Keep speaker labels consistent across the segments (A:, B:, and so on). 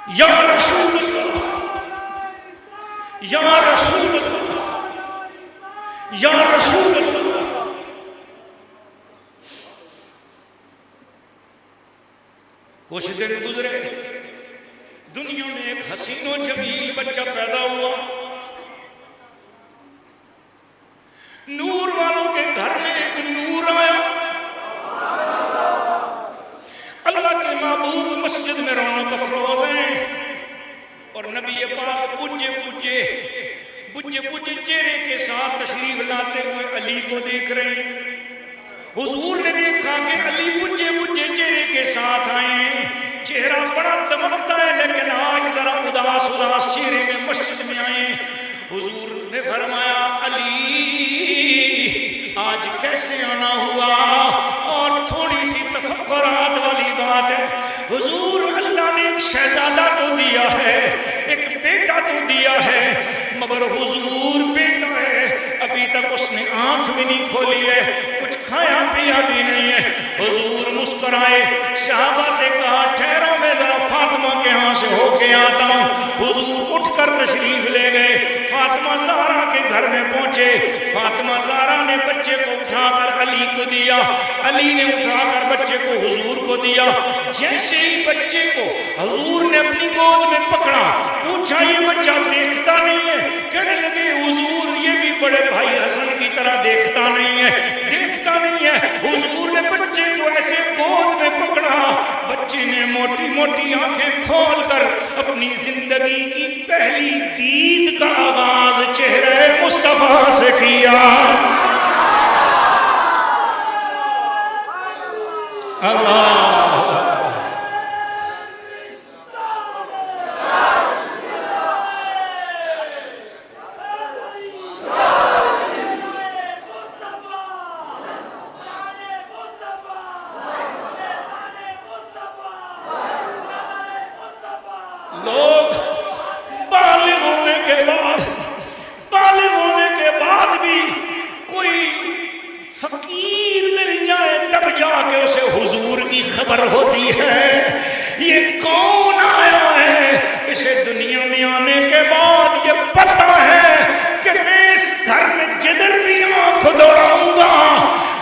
A: یا رسول اللہ، یا رسول اللہ، یا رسول اللہ۔ کچھ دن گزرے، دنیا میں ایک حسین و جمیل بچہ پیدا ہوا۔ نور والوں کے گھر میں ایک نور آیا۔ اللہ کے محبوب مسجد میں رونق افروز ہیں، اور نبی پاک بجے چہرے کے ساتھ تشریف لاتے ہوئے علی کو دیکھ رہے ہیں۔ حضور نے دیکھا کہ علی بجے چہرے کے ساتھ آئے ہیں، چہرہ بڑا دمکتا ہے لیکن آج ذرا اداس چہرے میں مسجد میں آئے ہیں۔ حضور نے فرمایا علی آج کیسے آنا ہوا؟ اور تھوڑی سی تفکرات والی بات ہے، حضور اللہ نے ایک شہزادہ تو دیا ہے، ایک بیٹا تو دیا ہے، مگر حضور بیٹا ہے، ابھی تک اس نے آنکھ بھی نہیں کھولی ہے، کچھ کھایا پیا بھی نہیں ہے۔ حضور مسکرائے، صحابہ سے کہا ٹھہرو میں ذرا فاطمہ کے ہاں سے ہو کے آتا ہوں۔ حضور اٹھ کر تشریف لے گئے، فاطمہ زہرا کے گھر میں پہنچے۔ فاطمہ زہرا نے بچے کو اٹھا کر علی کو دیا، علی نے اٹھا کر بچے کو حضور کو دیا۔ جیسے ہی بچے کو حضور نے اپنی گود میں پکڑا، پوچھا یہ بچہ دیکھتا نہیں ہے؟ کہنے لگے حضور یہ بھی بڑے بھائی حسن کی طرح دیکھتا نہیں ہے، دیکھتا نہیں ہے۔ حضور نے بچے کو ایسے گود میں پکڑا، بچے نے موٹی موٹی آنکھیں کھول کر اپنی زندگی کی پہلی دید کا آغاز چہرے مصطفیٰ سے کیا۔ اللہ لوگ بالغ ہونے کے بعد بھی کوئی فقیر مل جائے تب جا کے اسے حضور کی خبر ہوتی ہے۔ یہ کون آیا ہے؟ اسے دنیا میں آنے کے بعد یہ پتہ ہے کہ میں اس گھر میں جدھر بھی آنکھ دوڑاؤں گا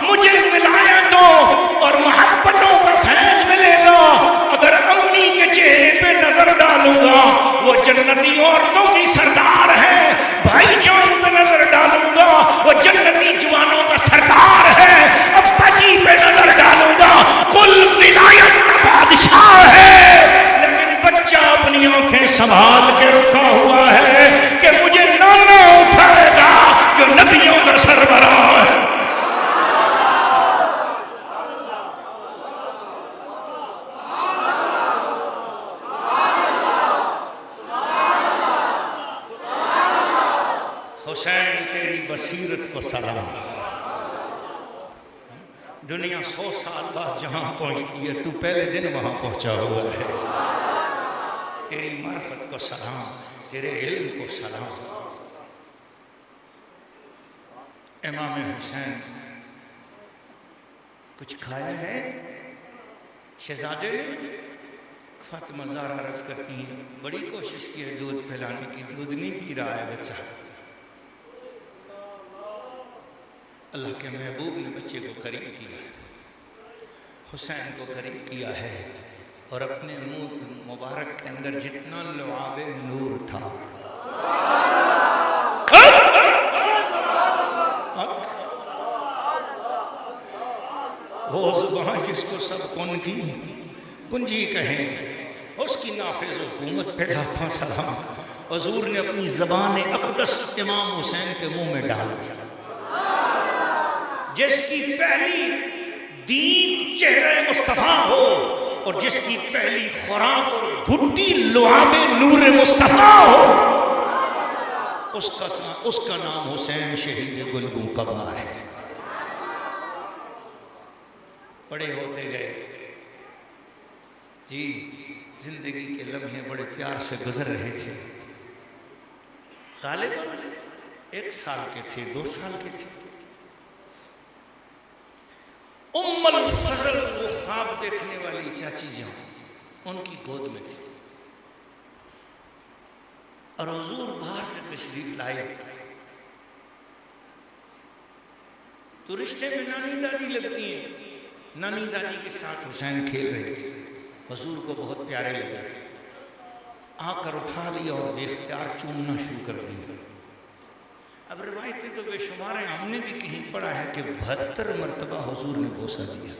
A: مجھے ولایتوں اور محبتوں کا فیض ملے گا۔ اگر امی کے چہرے پہ نظر ڈالوں گا وہ جنتی عورتوں کی سردار ہے، بھائی جان پہ نظر ڈالوں گا وہ جنتی جوانوں کا سردار ہے، ابا جی پہ نظر ڈالوں گا کل ولایت کا بادشاہ ہے۔ لیکن بچہ اپنی آنکھیں سنبھال کے رکھا ہوا ہے کہ مجھے نانا اٹھائے گا جو نبیوں کا سربراہ ہے۔ حسین تیری بصیرت کو سلام۔ دنیا 100 سال بعد جہاں پہنچتی ہے تو پہلے دن وہاں پہنچا ہوا ہے۔ تیری معرفت کو سلام، تیرے علم کو سلام۔ امام حسین کچھ کھایا ہے؟ شہزادے نے فاطمہ زہرا عرض کرتی ہے بڑی کوشش کی ہے دودھ پلانے کی، دودھ نہیں پی رہا ہے بچہ۔ اللہ کے محبوب نے بچے کو قریب کیا، حسین کو قریب کیا ہے، اور اپنے منہ مبارک کے اندر جتنا لعاب نور تھا وہ زبان جس کو سب کن کی کنجی کہیں، اس کی نافذ حکومت پہ لاکھوں سلام۔ حضور نے اپنی زبان اقدس امام حسین کے منہ میں ڈال دیا، جس کی پہلی دید چہرہ مصطفیٰ ہو اور جس کی پہلی خوراک اور گھٹی لعاب نور مصطفیٰ ہو، اس کا نام حسین شہید گلگوں کبا ہے۔ بڑے ہوتے گئے جی، زندگی کے لمحے بڑے پیار سے گزر رہے تھے۔ غالباً 1 سال کے تھے، 2 سال کے تھے۔ ام الفضل وہ خواب دیکھنے والی چاچی جان ان کی گود میں تھی۔ اور حضور باہر سے تشریف لائے تو رشتے میں نانی دادی لگتی ہیں، نانی دادی کے ساتھ حسین کھیل رہے تھے، حضور کو بہت پیارے لگے، آ کر اٹھا لیا اور بے اختیار چومنا شروع کر دیا۔ اب روایتیں تو بے شمار ہیں، ہم نے بھی کہیں پڑھا ہے کہ 72 مرتبہ حضور نے بوسہ دیا۔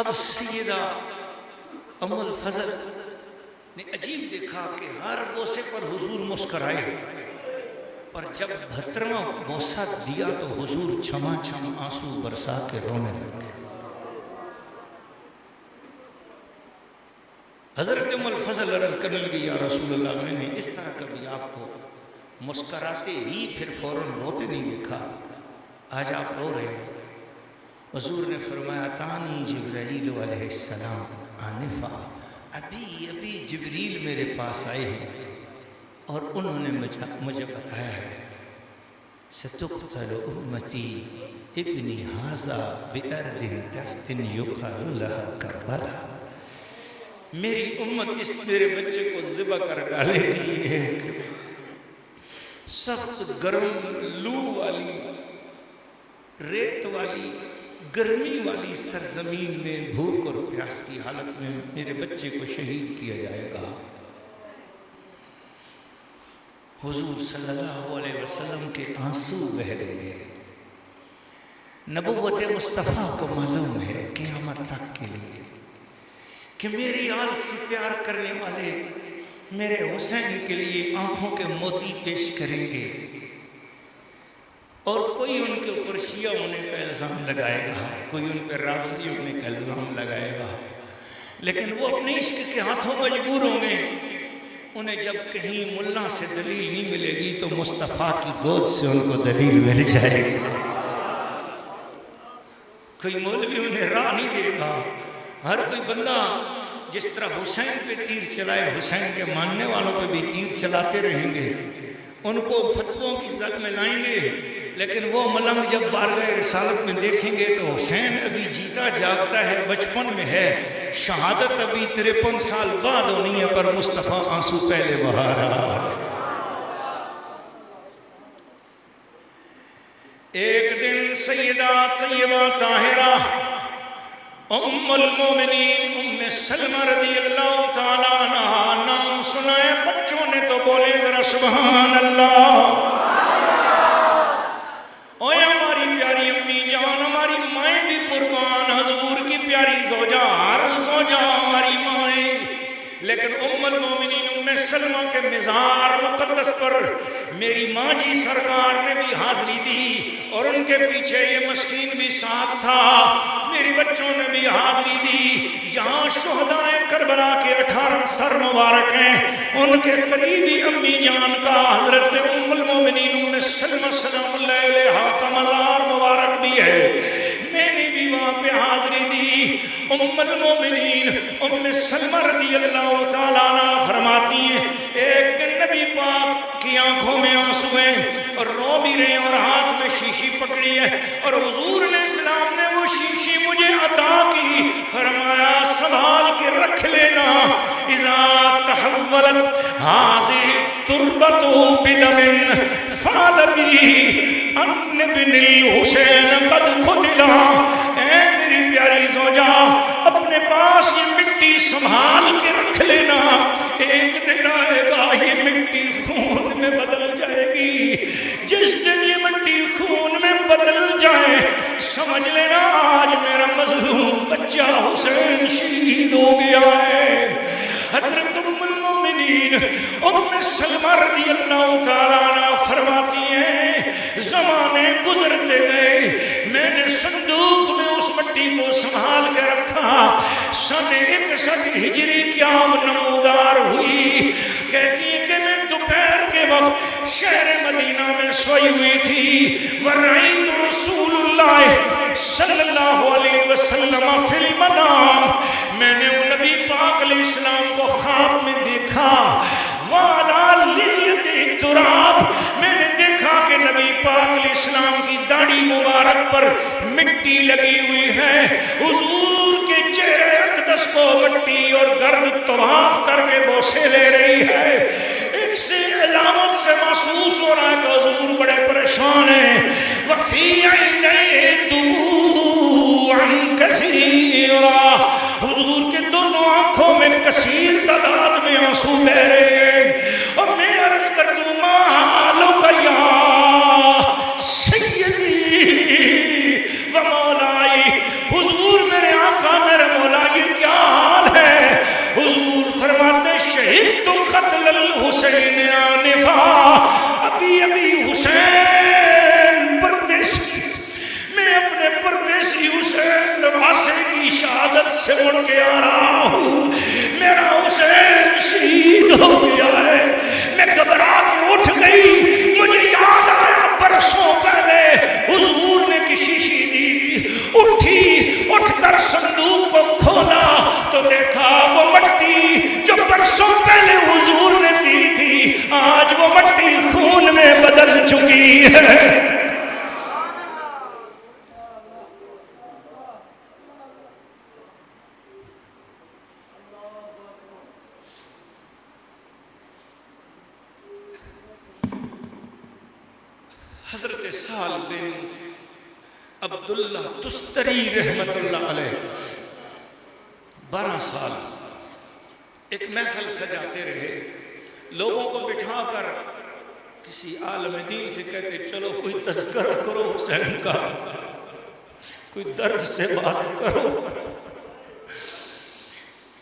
A: اب سیدہ ام الفضل نے عجیب دیکھا کہ ہر بوسے پر حضور مسکرائے، پر جب 72واں بوسہ دیا تو حضور چھما چھم آنسو برسا کے رونے لگے۔ حضرت ام الفضل عرض کرنے لگی یا رسول اللہ، میں نے اس طرح کبھی آپ کو مسکراتے ہی پھر فوراً روتے نہیں دیکھا، آج آپ رو رہے ہیں۔ حضور نے فرمایا تانی جبرائیل علیہ السلام آنفا، ابھی جبریل میرے پاس آئے ہیں اور انہوں نے مجھے بتایا ہے ستقتل امتی ابنی ھذا بارض تفت یقال لها کربلا، میری امت اس میرے بچے کو ذبح کر ڈالے گی ایک سخت گرم لو والی ریت والی گرمی والی سرزمین میں بھوک اور پیاس کی حالت میں میرے بچے کو شہید کیا جائے گا۔ حضور صلی اللہ علیہ وسلم کے آنسو بہہ گئے۔ نبوت مصطفیٰ کو معلوم ہے قیامت تک کے لیے کہ میری آل سے پیار کرنے والے میرے حسین کے لیے آنکھوں کے موتی پیش کریں گے، اور کوئی ان کے اوپر شیعہ ہونے کا الزام لگائے گا، کوئی ان پہ رافضی ہونے کا الزام لگائے گا، لیکن وہ اپنے عشق کے ہاتھوں مجبور ہوں گے۔ انہیں جب کہیں ملا سے دلیل نہیں ملے گی تو مصطفیٰ کی گود سے ان کو دلیل مل جائے گی۔ کوئی مولوی انہیں راہ نہیں دے گا، ہر کوئی بندہ جس طرح حسین پہ تیر چلائے حسین کے ماننے والوں پہ بھی تیر چلاتے رہیں گے، ان کو فتووں کی زد میں لائیں گے، لیکن وہ ملنگ جب بارگاہ رسالت میں دیکھیں گے تو حسین ابھی جیتا جاگتا ہے، بچپن میں ہے، شہادت ابھی 53 سال بعد ہونی ہے، پر مصطفیٰ آنسو پہلے بہا رہا ہے۔ ایک دن سیدہ طیبہ طاہرہ ام المومنین ام سلمہ رضی اللہ تعالیٰ عنہ نام سنائے، بچوں نے تو بولے ذرا سبحان اللہ۔ اوہ ہماری پیاری امی جان، ہماری مائیں بھی قربان، حضور کی پیاری زوجہ، ہر زوجہ ہماری مائیں، لیکن ام المومنین ام سلمہ کے مزار مقدس پر میری ماں جی سرکار نے بھی حاضری دی، اور ان کے پیچھے یہ مسکین بھی ساتھ تھا، میری بچوں نے بھی حاضری دی۔ جہاں شہدائے کربلا کے 18 سر مبارک ہیں، ان کے قریبی امی جان کا حضرت ام المومنین ام سلمہ سلام اللہ علیہا کا مزار مبارک بھی ہے، میں نے بھی وہاں پہ حاضری دی۔ ام المومنین ام سلمہ رضی اللہ تعالیٰ عنہ فرماتی ہیں ایک دن نبی پاک کی آنکھوں میں آنسو ہیں اور رو بھی رہے ہیں، اور ہاتھ میں شیشی پکڑی ہے، اور حضور علیہ السلام نے وہ شیشی مجھے عطا کی، فرمایا سنبھال کے رکھ لینا، اذا تحولت هذه التربة بدم فاعلمي ان ابن الحسین قد قتل۔ اے میری پیاری زوجہ، اپنے پاس یہ مٹی سنبھال کے رکھ لینا، ایک دن آئے گا یہ مٹی خون میں بدل جائے گی، جس دن یہ مٹی خون میں بدل جائے سمجھ لینا آج میرا مظلوم بچہ حسین شہید ہو گیا ہے۔ حضرت ام المومنین ام سلمہ رضی اللہ تعالیٰ عنہ فرماتی ہیں زمانے گزرتے گئے، میں نے صندوق میں اس مٹی کو سنبھال کے رکھا، سن 61 ہجری کی آب نمودار ہوئی، کہتی ہے کہ میں دوپہر کے وقت شہر مدینہ میں سوئی ہوئی تھی، وَرَأَيْتُ رَسُولُ اللَّهِ صلی اللہ علیہ وسلم فی المنام، میں نے نبی پاک علیہ السلام کو خواب میں دیکھا، وَعَلَى لِيَّتِ التُّرَابِ، میں نے دیکھا کہ نبی پاک علیہ السلام کی داڑھی مبارک پر مٹی لگی ہوئی ہے، حضور کے چہرے اقدس کو مٹی اور گرد طواف کر کے بوسے لے رہی ہے۔ ایک سے علامت سے محسوس ہو رہا ہے کہ حضور بڑے پریشان ہیں۔ وَفِي عَيْنَيْهِ دُمُوعًا كَثِيرًا، حضور کے دونوں آنکھوں میں کثیر تعداد میں آنسو بہ رہے ہیں۔ اور میں عرض کر دوں ما حالک یا سیدی و مولائی، حضور میرے آقا میرے مولا یہ کیا حال ہے؟ حضور فرماتے شہید تو قتل الحسین آنفا، ابھی حسین پردیسی، میں اپنے پردیسی حسین نواسے کی شہادت سے مڑ کے آ رہا ہوں، میرا حسین شہید ہو گیا ہے۔ میں گھبرا کے اٹھ گئی، مجھے یاد آیا برسوں پہلے حضور نے کی شیشی دی، اٹھی، اٹھ کر صندوق کو کھولا تو دیکھا وہ مٹی جو برسوں پہلے حضور نے دی تھی آج وہ مٹی خون میں بدل چکی ہے۔ حضرت سہل بن عبداللہ تستری رحمت اللہ علیہ 12 سال ایک محفل سجاتے رہے، لوگوں کو بٹھا کر کسی عالم دین سے کہتے چلو کوئی تذکرہ کرو حسین کا، کوئی درد سے بات کرو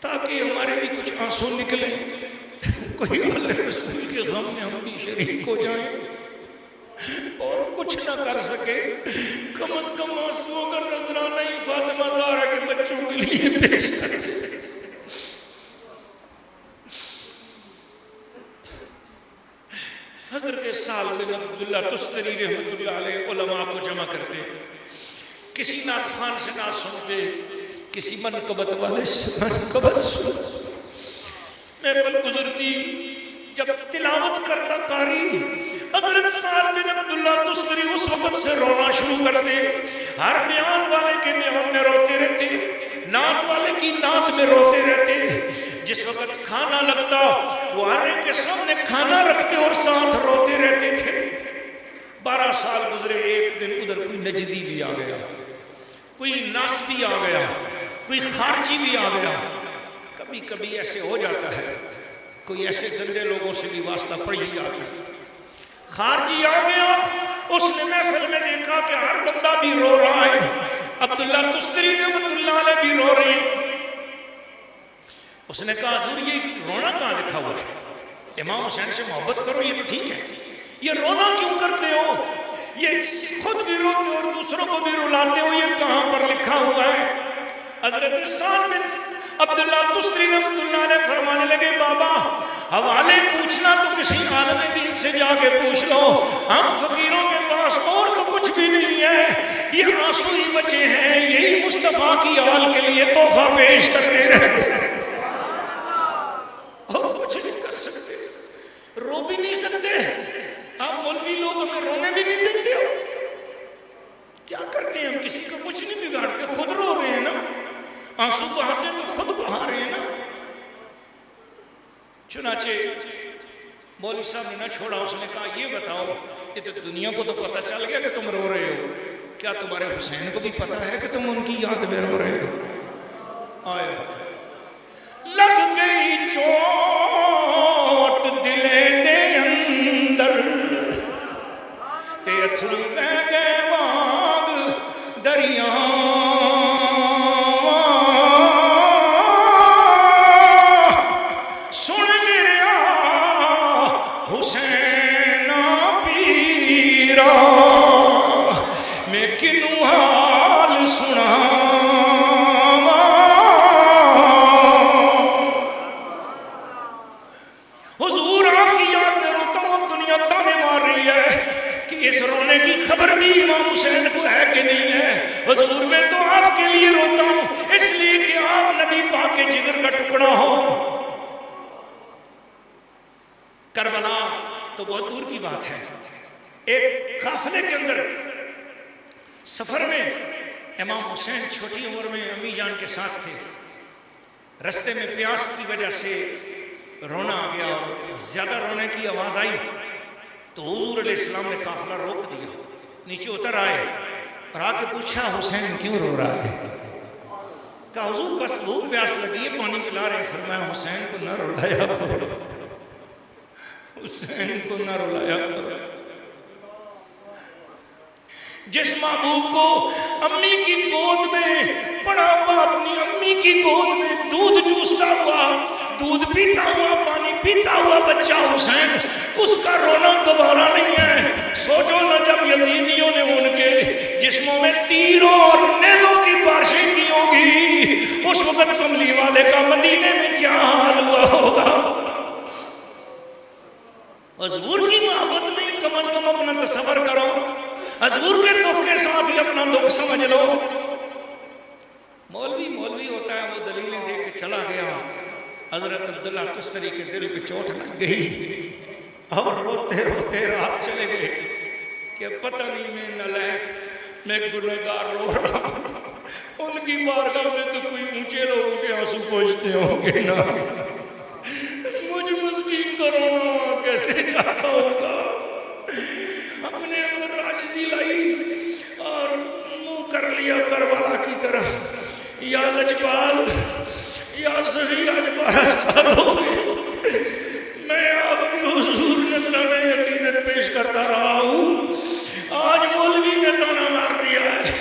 A: تاکہ ہمارے بھی کچھ آنسو نکلیں، کوئی اللہ رسول کے غم میں ہم بھی شریک ہو جائیں، اور کچھ نہ کر سکے کم از کم آنسو اگر نذرانہ فاطمہ زہرا کے بچوں کے لیے پیش کر دے۔ حضرت سہل بن عبداللہ تستری رحمت اللہ علیہ علماء کو جمع کرتے، کسی نعت خوان سے نعت سنتے، کسی منقبت والے سے منقبت سنتے، محفل گزرتی، جب تلاوت کرتا قاری حضرت سہل بن عبداللہ تستری اس وقت سے رونا شروع کرتے، ہر بیان والے کے بیان میں روتے رہتے، نعت والے کی نعت میں روتے رہتے۔ جس وقت کھانا لگتا وہ آرے کے سامنے کھانا رکھتے اور ساتھ روتے رہتے تھے۔ 12 سال گزرے، ایک دن ادھر کوئی نجدی بھی آ گیا، کوئی ناسبی آ گیا، کوئی خارجی بھی آ گیا، کبھی کبھی ایسے ہو جاتا ہے، کوئی ایسے گندے لوگوں سے بھی واسطہ پڑ ہی جاتا ہے۔ خارجی آ گیا، اس نے محفل میں دیکھا کہ ہر بندہ بھی رو رہا ہے، عبداللہ تستری رحمت اللہ علیہ بھی رو رہے ہیں۔ اس نے کہا حضور یہ رونا کہاں لکھا ہوا ہے؟ امام حسین سے محبت کرو یہ تو ٹھیک ہے، یہ رونا کیوں کرتے ہو؟ یہ خود بھی روتے ہو اور دوسروں کو بھی رلاتے ہو، یہ کہاں پر لکھا ہوا ہے؟ حضرت سہل بن عبداللہ تستری رحمت اللہ علیہ فرمانے لگے بابا حوالے پوچھنا تو کسی عالم دین سے جا کے پوچھ لو، ہم فقیروں کے پاس اور تو کچھ بھی نہیں ہے، یہ آنسو ہی بچے ہیں، یہی مصطفیٰ کی آل کے لیے تحفہ پیش کرتے رہتے ہیں، اور کچھ نہیں کر سکتے، رو بھی نہیں سکتے۔ آپ مولوی لوگ ہمیں رونے بھی نہیں دیتے ہو، کیا کرتے ہیں؟ ہم کسی کو کچھ نہیں بگاڑتے، خود رو رہے ہیں نا، آنسو بہاتے تو خود بہا رہے ہیں نا۔ چنانچہ مولوی صاحب نے نہ چھوڑا، اس نے کہا یہ بتاؤ، یہ تو دنیا کو تو پتہ چل گیا کہ تم رو رہے ہو، کیا تمہارے حسین کو بھی پتہ ہے کہ تم ان کی یاد میں رو رہے ہو؟ آیا لگ گئی چوٹ دلے دے اندر تے اتھرو بہ گئے واگ دریا، سن میریا حسین پیرا میں کنوں حال سنا، حضور آپ کی یاد میں روتا ہوں، دنیا تانے مار رہی ہے کہ اس رونے کی خبر بھی امام حسین کو ہے کہ نہیں ہے۔ حضور میں تو آپ کے لیے روتا ہوں، اس لیے کہ آپ نبی پاک کے جگر کا ٹکڑا ہو۔ کربلا تو بہت دور کی بات ہے، ایک قافلے کے اندر سفر میں امام حسین چھوٹی عمر میں امی جان کے ساتھ تھے. رستے میں پیاس کی وجہ سے رونا آ گیا اور زیادہ رونے کی آواز آئی تو حضور علیہ السلام نے قافلہ روک دیا. نیچے اتر آئے اور آ کے پوچھا حسین کیوں رو رہا ہے؟ کہا حضور بس بھوک پیاس لگی ہے پانی پلا رہے ہیں. فرمایا حسین کو نہ رلایا کرو، حسین کو نہ رلایا کرو. جس محبوب کو امی کی گود میں پڑا ہوا، اپنی امی کی گود میں دودھ چوستا ہوا، دودھ پیتا ہوا، پانی پیتا ہوا بچہ حسین، اس کا رونا دوبارہ نہیں ہے. سوچو نہ جب یزیدیوں نے ان کے جسموں میں تیروں اور نیزوں کی بارشیں کی ہوگی، اس وقت کملی والے کا مدینے میں کیا حال ہوا ہوگا. حضور کی محبت میں کم از کم اپنا تصور کرو، حضور کے دکھ کے ساتھ ہی اپنا دکھ سمجھ لو. مولوی ہوتا ہے، وہ دلیلیں دے کے چلا گیا. حضرت عبداللہ تستری کے دل پہ چوٹ لگ گئی اور روتے روتے رات چلے گئے کہ پتہ نہیں میں نالائق، میں گنہگار رو رہا ہوں. ان کی بارگاہ میں تو کوئی اونچے لوگوں کے آنسو پہنچتے ہوں گے نا، مجھ مسکین کا رونا وہاں کیسے جاتا ہوگا. اپنے اندر عاجزی لائی اور منہ کر لیا کربلا کی طرف. یا لجپال، یا سہی آج 12 سال ہو گئے میں آپ کے حضور نذرانہ عقیدت پیش کرتا رہا ہوں. آج مولوی نے تانا مار دیا ہے.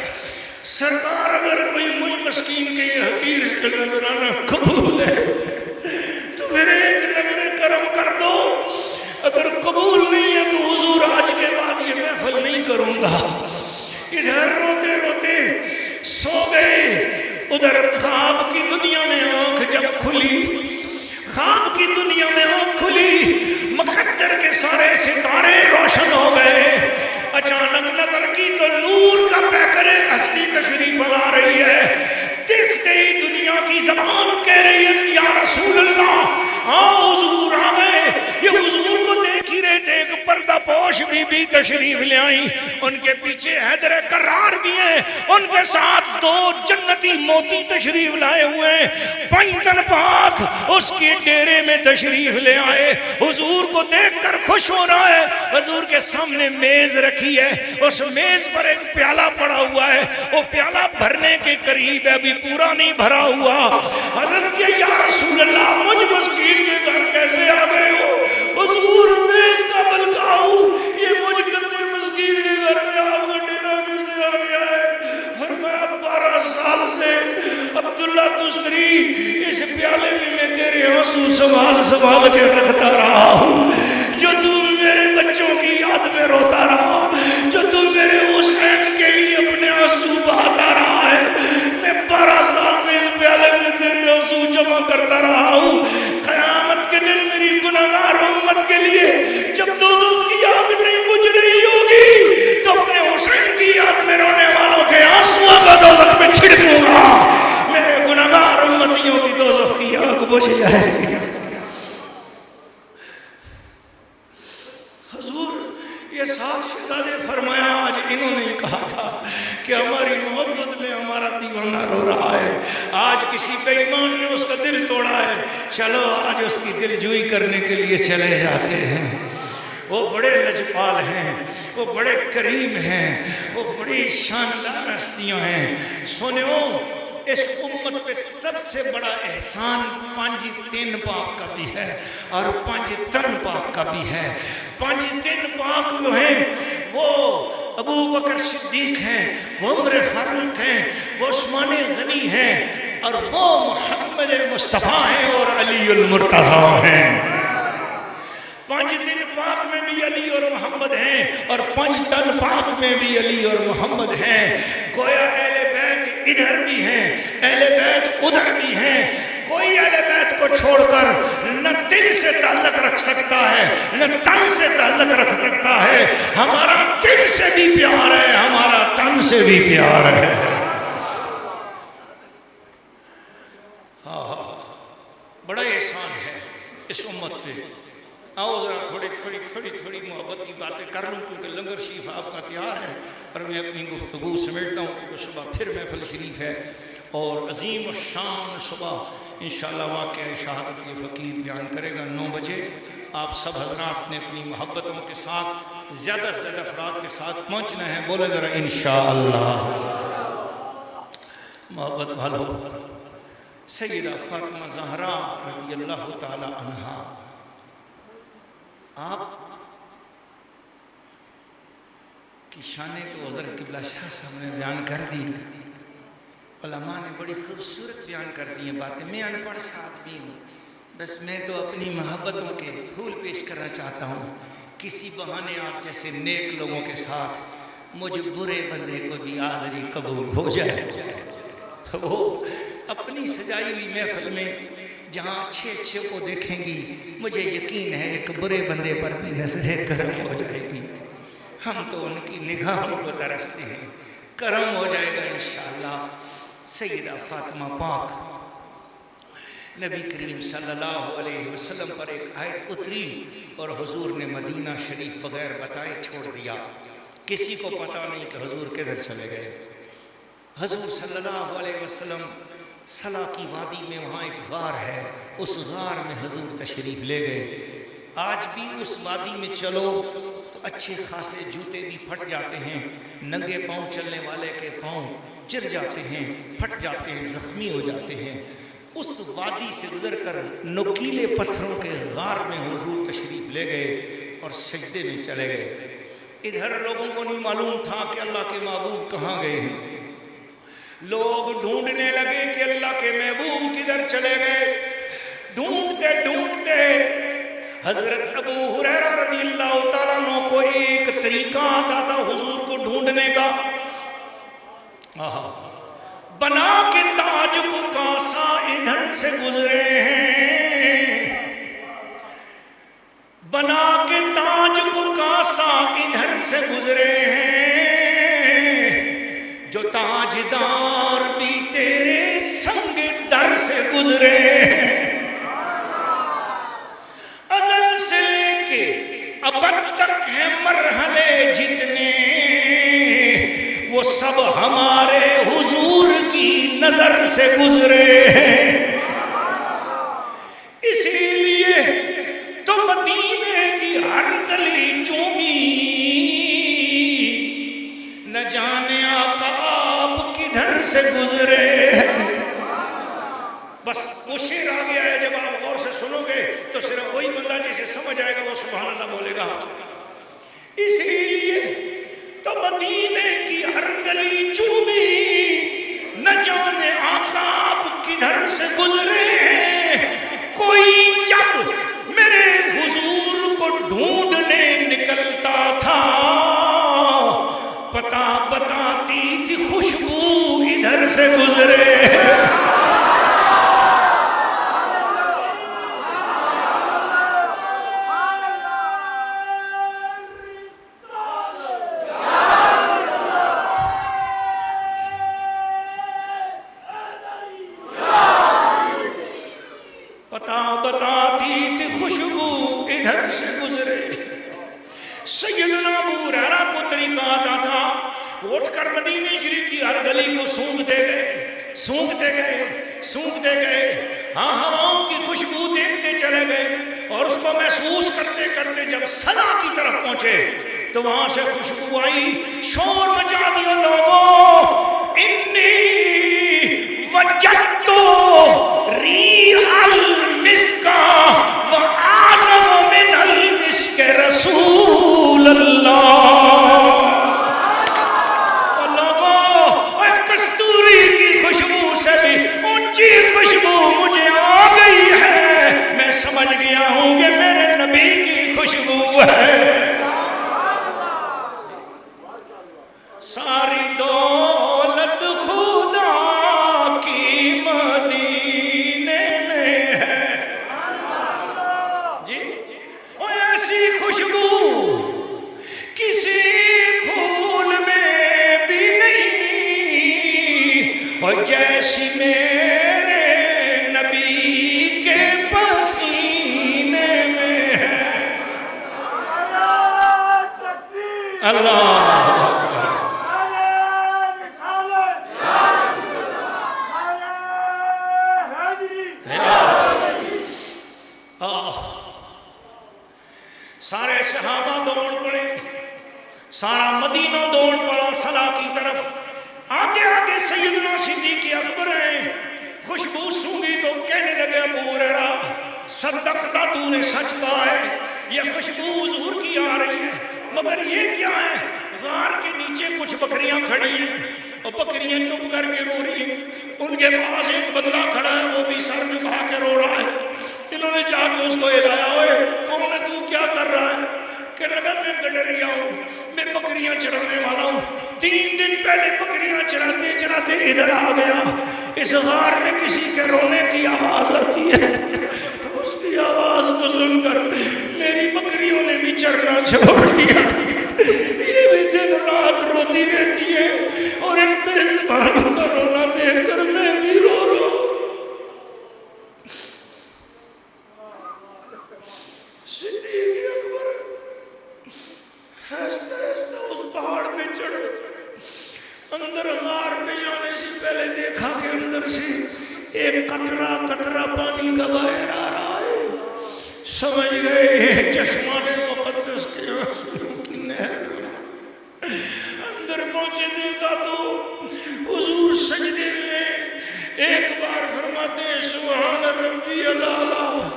A: سرکار اگر کوئی مجھ مسکین کے حقیر سے نذرانہ قبول ہے تو پھر ایک نظر کرم کر دو. اگر قبول نہیں ہے تو حضور آج کے بعد یہ محفل نہیں کروں گا. ادھر روتے روتے سو گئے، ادھر خواب کی دنیا میں آنکھ جب کھلی، خواب کی دنیا میں آنکھ کھلی، مقدر کے سارے ستارے روشن ہو گئے. اچانک نظر کی تو نور کا پیکر ایک ہستی تشریف لا رہی ہے. دیکھتے ہی دنیا کی زبان کہہ رہی ہے یا رسول اللہ. ہاں حضور آ گئے. یہ حضور کو دیکھ ہی رہے تھے، ایک پردہ پوش بی بی تشریف لے آئی. ان کے پیچھے حیدر کرار بھی ہیں، ان کے ساتھ 2 جنتی موتی تشریف لائے ہوئے ہیں. پنجتن پاک اس کے ڈیرے میں تشریف لے آئے. حضور کو دیکھ کر خوش ہو رہا ہے. حضور کے سامنے میز رکھی ہے، اس میز پر ایک پیالہ پڑا ہوا ہے. وہ پیالہ بھرنے کے قریب ہے، ابھی پورا نہیں بھرا ہوا. عرض کیا یا رسول اللہ مجھ مسکین کے گھر کیسے آ گئے ہو؟ حضور میز کا بلکاؤ، یہ مجھ گندے مسکین کے گھر میں آپ کا ڈیرا کیسے آ گیا ہے؟ فرمایا 12 سال سے عبداللہ تستری اس پیالے میں تیرے آنسو سنبھال کے رکھتا رہا ہوں. جو تو میرے بچوں کی یاد میں روتا رہا، جو تو میرے حسین کے لیے اپنے آنسو بہاتا رہا ہے، میں 12 سال سے اس پیالے میں تیرے آنسو جمع کرتا رہا ہوں. قیامت کے دن میری گناہگار امت کے لیے جب دوزخ کی آگ نہیں بجھ رہی ہوگی تو اپنے حسین کی یاد میں رونے والوں کے آنسوؤں کا دوزخ میں چھڑک دوں گا. میرے گناہگار امتیوں کی دوزخ کی آگ بجھ جائے گی. حضور یہ 7 شہزادے فرمایا آج انہوں نے کہا تھا کہ ہماری محبت میں ہمارا دیوانہ رو رہا ہے. آج کسی بے ایمان نے اس کا دل توڑا ہے، چلو آج اس کی دل جوئی کرنے کے لیے چلے جاتے ہیں. وہ بڑے لجپال ہیں، وہ بڑے کریم ہیں، وہ بڑی شاندار ہستیاں ہیں. سنو اس امت پہ سب سے بڑا احسان 5 تین پاک کا بھی ہے اور 5 تن پاک کا بھی ہے. 5 تین پاک جو ہیں وہ ابو بکر صدیق ہیں، وہ عمر فاروق ہیں، وہ عثمان غنی ہیں، اور وہ محمد مصطفیٰ ہیں اور علی المرتضیٰ ہیں. 5 دن پاک میں بھی علی اور محمد ہیں اور 5 تن پاک میں بھی علی اور محمد ہیں. گویا اہل بیت ادھر بھی ہیں، اہل بیت ادھر بھی ہیں. کوئی اہل بیت کو چھوڑ کر نہ دل سے تعلق رکھ سکتا ہے نہ تن سے تعلق رکھ سکتا ہے. ہمارا دل سے بھی پیار ہے، ہمارا تن سے بھی پیار ہے. بڑا احسان ہے اس امت پہ. آؤ ذرا تھوڑی محبت کی باتیں کر لوں کیونکہ لنگر شریف آپ کا تیار ہے. اور میں اپنی گفتگو سمیٹتا ہوں کہ صبح پھر محفل شریف ہے اور عظیم الشان صبح انشاءاللہ واقعہ شہادت یہ فقیر بیان کرے گا 9 بجے. آپ سب حضرات نے اپنی محبتوں کے ساتھ زیادہ سے زیادہ افراد کے ساتھ پہنچنا ہے. بولے ذرا انشاءاللہ. محبت والو سیدہ فاطمہ زہرا رضی اللہ تعالی عنہا، آپ کی شانیں تو حضرت قبلہ شاہ صاحب نے بیان کر دی، علماء نے بڑی خوبصورت بیان کر دی ہیں باتیں. میں ان پڑھ صاحب بھی ہوں، بس میں تو اپنی محبتوں کے پھول پیش کرنا چاہتا ہوں. کسی بہانے آپ جیسے نیک لوگوں کے ساتھ مجھے برے بندے کو بھی حاضری قبول ہو جائے. وہ اپنی سجائی ہوئی محفل میں جہاں اچھے اچھے کو دیکھیں گی، مجھے یقین ہے ایک برے بندے پر بھی نظر کرم ہو جائے گی. ہم تو ان کی نگاہوں کو ترستے ہیں، کرم ہو جائے گا انشاءاللہ. سیدہ فاطمہ پاک نبی کریم صلی اللہ علیہ وسلم پر ایک آیت اتری اور حضور نے مدینہ شریف بغیر بتائے چھوڑ دیا. کسی کو پتہ نہیں کہ حضور کدھر چلے گئے. حضور صلی اللہ علیہ وسلم صلا کی وادی میں وہاں ایک غار ہے، اس غار میں حضور تشریف لے گئے. آج بھی اس وادی میں چلو تو اچھے خاصے جوتے بھی پھٹ جاتے ہیں، ننگے پاؤں چلنے والے کے پاؤں چر جاتے ہیں، پھٹ جاتے ہیں، زخمی ہو جاتے ہیں. اس وادی سے گزر کر نوکیلے پتھروں کے غار میں حضور تشریف لے گئے اور سجدے میں چلے گئے. ادھر لوگوں کو نہیں معلوم تھا کہ اللہ کے محبوب کہاں گئے ہیں. لوگ ڈھونڈنے لگے کہ اللہ کے محبوب کدھر چلے گئے. ڈھونڈتے ڈھونڈتے حضرت ابو ہریرہ رضی اللہ تعالیٰ عنہ کو ایک طریقہ آتا تھا حضور کو ڈھونڈنے کا. بنا کے تاج کو کاسا ادھر سے گزرے ہیں، بنا کے تاج کو کاسا ادھر سے گزرے ہیں، جو تاجدار بھی تیرے سنگ در سے گزرے ہیں. ازل سے لے کے اب تک ہے مرحلے جتنے، وہ سب ہمارے حضور کی نظر سے گزرے ہیں. اسی لیے تو مدینے کی ہر گلی چومی، نہ جانے آقا آپ کدھر سے گزرے ہیں. بس وہ شعر آ گیا ہے، جب آپ غور سے سنو گے تو صرف وہی بندہ جسے سمجھ آئے گا وہ سبحان اللہ بولے گا. اسی لیے تو مدینے کی ہر گلی چومی، نہ جانے آقا آپ کدھر سے گزرے ہیں. کوئی جب میرے حضور کو ڈھونڈنے نکلتا تھا، پتہ بتاتی تھی خوشبو ادھر سے گزرے ہیں. سونگتے گئے، ہاں ہواؤں کی خوشبو دیکھتے چلے گئے اور اس کو محسوس کرتے کرتے جب صلا کی طرف پہنچے تو وہاں سے خوشبو آئی. شور مچا دیا لوگوں، انی وجدت ریح المسک وأعظم من المسک رسول اللہ. خوشبو مجھے آ گئی ہے، میں سمجھ گیا ہوں کہ میرے نبی کی خوشبو ہے. ساری دولت خدا کی مدینے میں ہے جی. اور ایسی خوشبو کسی پھول میں بھی نہیں، اور جیسی میرے نبی کے پسینے میں ہے. اللہ سارا مدینہ دوڑ پڑا صلاح کی طرف. آگے آگے سیدنا صدیق اکبر ہیں. خوشبو سونگی تو کہنے لگے ابو ہریرہ صدقتا تو نے سچ کہا ہے, یہ خوشبو حضور کی آ رہی ہے, مگر یہ کیا ہے؟ غار کے نیچے کچھ بکریاں کھڑی ہیں اور بکریاں چپ کر کے رو رہی ہیں. ان کے پاس ایک بدلہ کھڑا ہے, وہ بھی سر جھکا کے رو رہا ہے. انہوں نے جا کے اس کو ہلایا, اوئے کون ہے تو, کیا کر رہا ہے؟ کہنے لگا میں گڈریا ہوں, میں بکریاں چرانے والا ہوں. 3 دن پہلے بکریاں چراتے چراتے ادھر آ گیا. اس غار میں کسی کے رونے کی آواز آتی ہے, اس کی آواز کو سن کر میری بکریوں نے بھی چرنا چھوڑ دیا. یہ بھی دن رات روتی رہتی ہے اور ان بے زبانوں کا رونا دیکھ کر میں بھی رو رہا ہوں. صدیق اکبر ہنستا ہنستا اس پہاڑ پہ چڑھے. اندر غار میں جانے سے پہلے دیکھا کہ اندر سے ایک قطرہ قطرہ پانی کا باہر آ رہا ہے. سمجھ گئے چشمان مقدس کے رسولوں کی نہر. اندر پہنچے دیکھا تو حضور سجدے میں ایک بار فرماتے ہیں سبحان ربی الاعلی,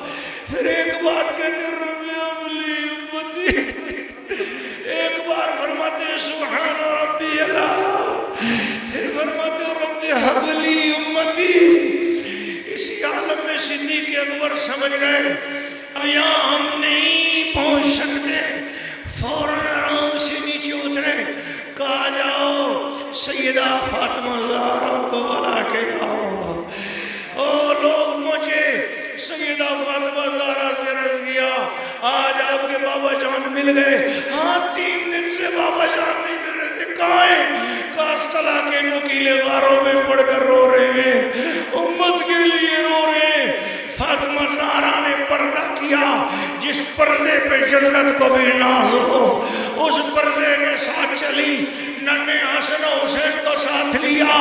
A: پھر ایک بات کہتے ہیں ربی ابلی امتی, ایک بار فرماتے ہیں سبحان ربی الاعلی, پھر فرماتے ہیں ربی ابلی امتی. اسی عالم میں صدیق اکبر سمجھ گئے اب یہاں ہم نہیں پہنچ سکتے. فوراً آرام سے نیچے اترے, کہا جاؤ سیدہ فاطمہ زہرا کو بلا کے لاؤ. اور لوگ پہنچے, سیدہ فاطمہ زہرا سے عرض کیا آج آپ کے بابا جان مل گئے. ہاں 3 دن سے بابا جان نہیں مل رہے تھے. کہاں ہیں؟ کہا صلاح کے نکیلے غاروں میں پڑھ کر رو رہے ہیں, امت کے لیے رو رہے ہیں. فاطمہ زہرا نے پردہ کیا, جس پردے پہ جنت کو بھی ناز ہو اس پردے کے ساتھ چلی. ننھے حسن و حسین کو ساتھ لیا,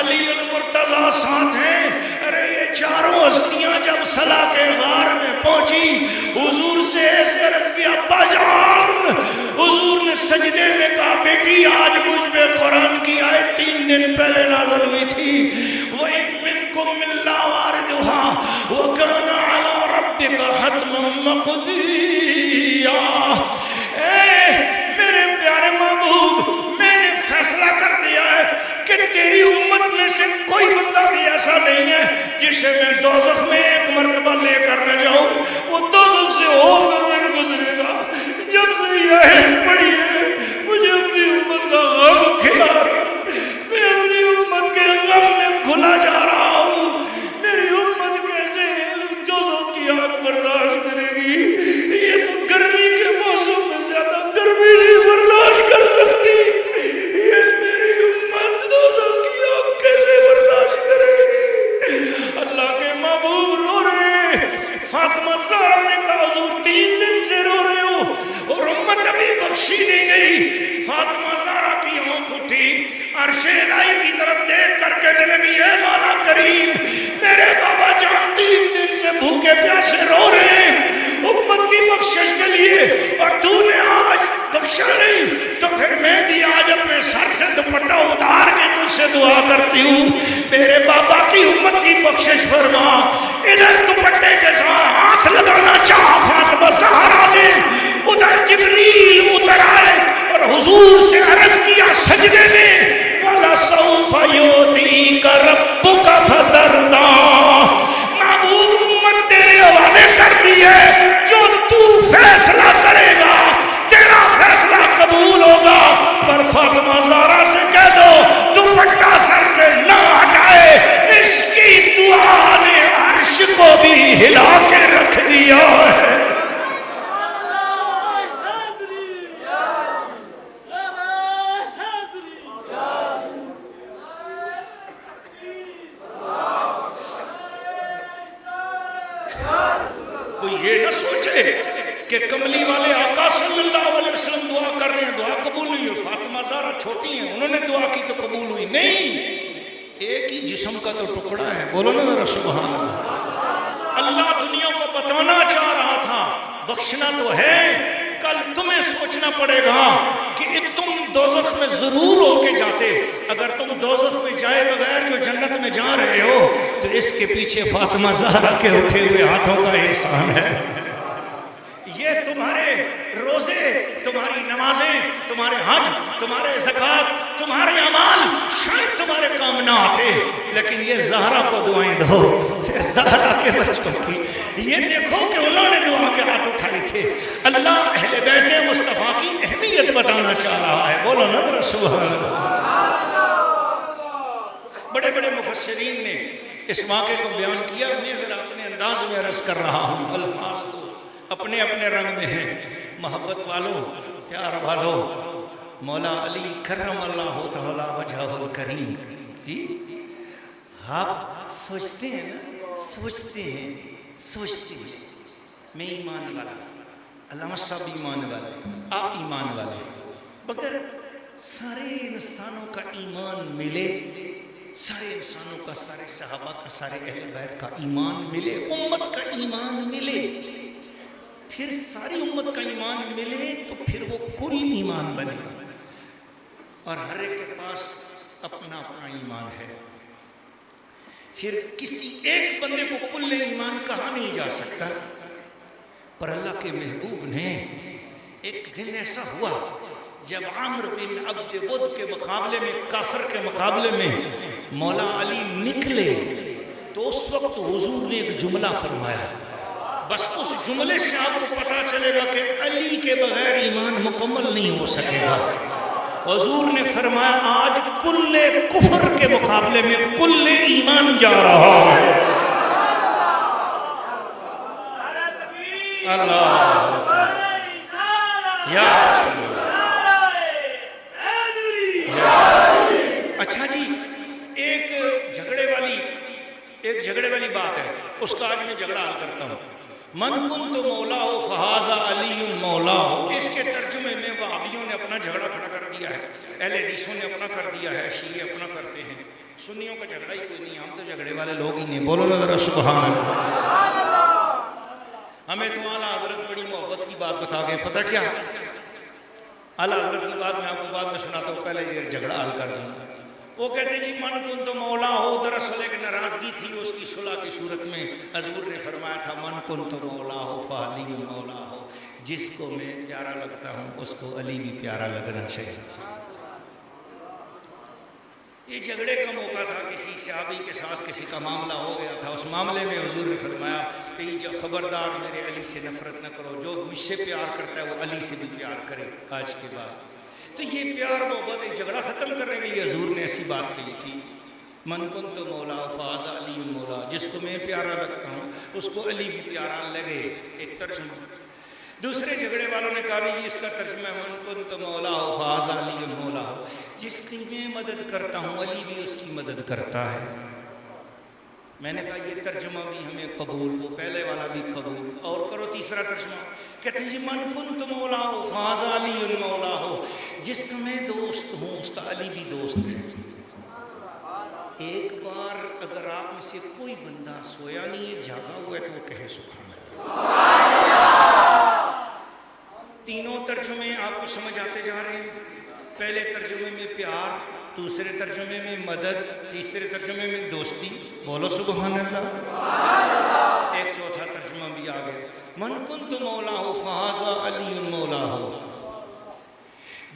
A: علی المرتضیٰ ساتھ ہیں. ارے یہ چاروں ہستیاں جب صلاح کے غار میں پہنچی, حضور سے ایسے عرض کیا ابا جان. حضور نے سجدے میں کہا بیٹی آج مجھ پہ قرآن کی آیت 3 دن پہلے نازل ہوئی تھی, وَإِن مِّنكُم إِلَّا وَارِدُهَا وَكَانَ عَلَىٰ رَبِّكَ حَتْمًا مَّقْضِيًّا. میرے پیارے محبوب, میں نے فیصلہ کر دیا ہے کہ تیری امت میں سے کوئی بندہ بھی ایسا نہیں ہے جسے میں دوزخ میں ایک مرتبہ لے کر نہ جاؤں. وہ دوزخ سے ہو کر میں گزرے گا. جب سے یہ آیت پڑھی ہے مجھے اپنی امت کا غم کھلا رہا, میں اپنی امت کے غم میں کھلا جا رہا ہوں. میری امت کیسے دوزخ کی آگ برداشت کرے گی؟ یہ تو گرمی کے موسم میں زیادہ گرمی نہیں برداشت کر سکتی. یہ میری امت دوزخ کی آگ کیسے برداشت کرے گی؟ اللہ کے محبوب رو رہے. فاطمہ زہرا نے کہا حضور 3 دن سے رو رہے ہو اور امت ابھی بخشی نہیں گئی. فاطمہ زہرا کی آنکھ اٹھی, عرش الہی کی طرف دیکھ کر کہنے لگی اے مولا کریم, میرے بابا جان 3 دن سے بھوکے پیاسے رو رہے ہیں امت کی بخشش کے لیے, اور تو نے آج بخشا نہیں, تو پھر میں بھی آج اپنے سر سے دوپٹہ اتار کے تجھ سے دعا کرتی ہوں میرے بابا کی امت کی بخشش فرما. ادھر دوپٹے کے ساتھ ہاتھ لگانا چاہا فاطمہ زہرا نے, ادھر جبریل اتر آئے اور حضور سے عرض کیا سجدے میں وَلَسَوْفَ يُعْطِيكَ رَبُّكَ فَتَرْضَىٰ. محبوب امت تیرے حوالے کر دی ہے, جو تو فیصلہ کرے گا تیرا فیصلہ قبول ہوگا. پر فاطمہ زہرا سے کہہ دو دوپٹہ سر سے نہ ہٹائے, اس کی دعا نے عرش کو بھی ہلا کے رکھ دیا ہے. کوئی یہ نہ سوچے کہ کملی والے آقا صلی اللہ علیہ وسلم دعا کر رہے ہیں, دعا قبول ہوئی ہے. فاطمہ زہرا چھوٹی ہیں, انہوں نے دعا کی تو قبول ہوئی نہیں. ایک ہی جسم کا تو ٹکڑا ہے, بولو نا ذرا سبحان اللہ. اللہ دنیا کو بتانا چاہ رہا تھا بخشنا تو ہے, کل تمہیں سوچنا پڑے گا کہ تم دوزخ میں ضرور ہو کے جاتے. اگر تم دوزخ میں جائے بغیر جو جنت میں جا رہے ہو تو اس کے پیچھے فاطمہ زہرا کے اٹھے ہوئے ہاتھوں کا احسان ہے. یہ تمہارے روزے، تمہاری نمازیں، تمہارے حج، تمہارے زکوٰۃ، تمہارے اعمال شاید تمہارے کام نہ آتے، لیکن یہ زہرا کو دعائیں دو. پھر زہرا کے بچوں کی یہ دیکھو کہ انہوں نے دعا کے ہاتھ اٹھائے تھے. اللہ اہل بیت مصطفیٰ کی اہمیت بتانا چاہ رہا ہے. بولو نا ذرا سبحان اللہ. بڑے بڑے مفسرین نے اس واقعے کو بیان کیا. میں ذرا اپنے انداز میں عرض کر رہا ہوں. الفاظ تو اپنے اپنے رنگ میں ہیں. محبت والوں، پیار والوں، مولا علی کرم اللہ تعالی وجہہ الکریم جی، آپ سوچتے ہیں نا، سوچتے ہیں میں ایمان والا، علامہ صاحب ایمان والے، آپ ایمان والے، مگر سارے انسانوں کا ایمان ملے، سارے انسانوں کا، سارے صحابہ کا، سارے اہل بیت کا ایمان ملے، امت کا ایمان ملے، پھر ساری امت کا ایمان ملے تو پھر وہ کل ایمان بنے گا. اور ہر ایک کے پاس اپنا اپنا ایمان ہے. پھر کسی ایک بندے کو کل ایمان کہا نہیں جا سکتا. پر اللہ کے محبوب نے ایک دن ایسا ہوا جب عامر بن عبد ود کے مقابلے میں، کافر کے مقابلے میں مولا علی نکلے تو اس وقت حضور نے ایک جملہ فرمایا. بس اس جملے سے آپ کو پتا چلے گا کہ علی کے بغیر ایمان مکمل نہیں ہو سکے گا. حضور نے فرمایا آج کل کفر کے مقابلے میں کل ایمان جا رہا ہے. اللہ یا اچھا جی، ایک جھگڑے والی بات ہے، اس کا آج میں جھگڑا حل کرتا ہوں. من کنت مولا ہو فہذا علی مولا ہو، اس کے ترجمے میں وہابیوں نے اپنا جھگڑا کھڑا کر دیا ہے، اہل حدیثوں نے اپنا کر دیا ہے، شیعہ اپنا کرتے ہیں. سنیوں کا جھگڑا ہی کوئی نہیں، ہم تو جھگڑے والے لوگ ہی نہیں. بولو ذرا سبحان اللہ. ہمیں تو اعلیٰ حضرت بڑی محبت کی بات بتا گئے. پتہ کیا اعلیٰ حضرت کی بات میں آپ کو بعد میں سناتا ہوں، پہلے یہ جھگڑا حل کر دوں. وہ کہتے جی من کنت مولا ہو، دراصل ایک ناراضگی تھی، اس کی صلح کی صورت میں حضور نے فرمایا تھا من کنت مولا ہو فعلی مولا ہو، جس کو میں پیارا لگتا ہوں اس کو علی بھی پیارا لگنا چاہیے. یہ جھگڑے کا موقع تھا، کسی صحابی کے ساتھ کسی کا معاملہ ہو گیا تھا. اس معاملے میں حضور نے فرمایا کہ جو خبردار میرے علی سے نفرت نہ کرو، جو مجھ سے پیار کرتا ہے وہ علی سے بھی پیار کرے آج کے بعد. تو یہ پیار محبت ایک جھگڑا ختم کرنے کے لیے حضور نے ایسی بات کہی تھی. من کنت مولا فاز علی مولا، جس کو میں پیارا لگتا ہوں اس کو علی بھی پیارا لگے. ایک ترجمہ. دوسرے جھگڑے والوں نے کہا جی اس کا ترجمہ من کنت مولا ہو فاز علی مولا ہو، جس کی میں مدد کرتا ہوں علی بھی اس کی مدد کرتا ہے. میں نے کہا یہ ترجمہ بھی ہمیں قبول، وہ پہلے والا بھی قبول. اور کرو تیسرا ترجمہ. کہتے ہیں جی من کنت مولا ہو فاز علی مولا ہو، جس کا میں دوست ہوں اس کا علی بھی دوست ہے. ایک بار اگر آپ میں سے کوئی بندہ سویا نہیں ہے، جاگا ہوا ہے تو وہ کہے سبحان اللہ. تینوں ترجمے آپ کو سمجھ آتے جا رہے ہیں. پہلے ترجمے میں پیار، دوسرے ترجمے میں مدد، تیسرے ترجمے میں دوستی. بولو سبحان اللہ. ایک چوتھا ترجمہ بھی آ گیا. من کنت مولا ہو فہذا علی مولا ہو،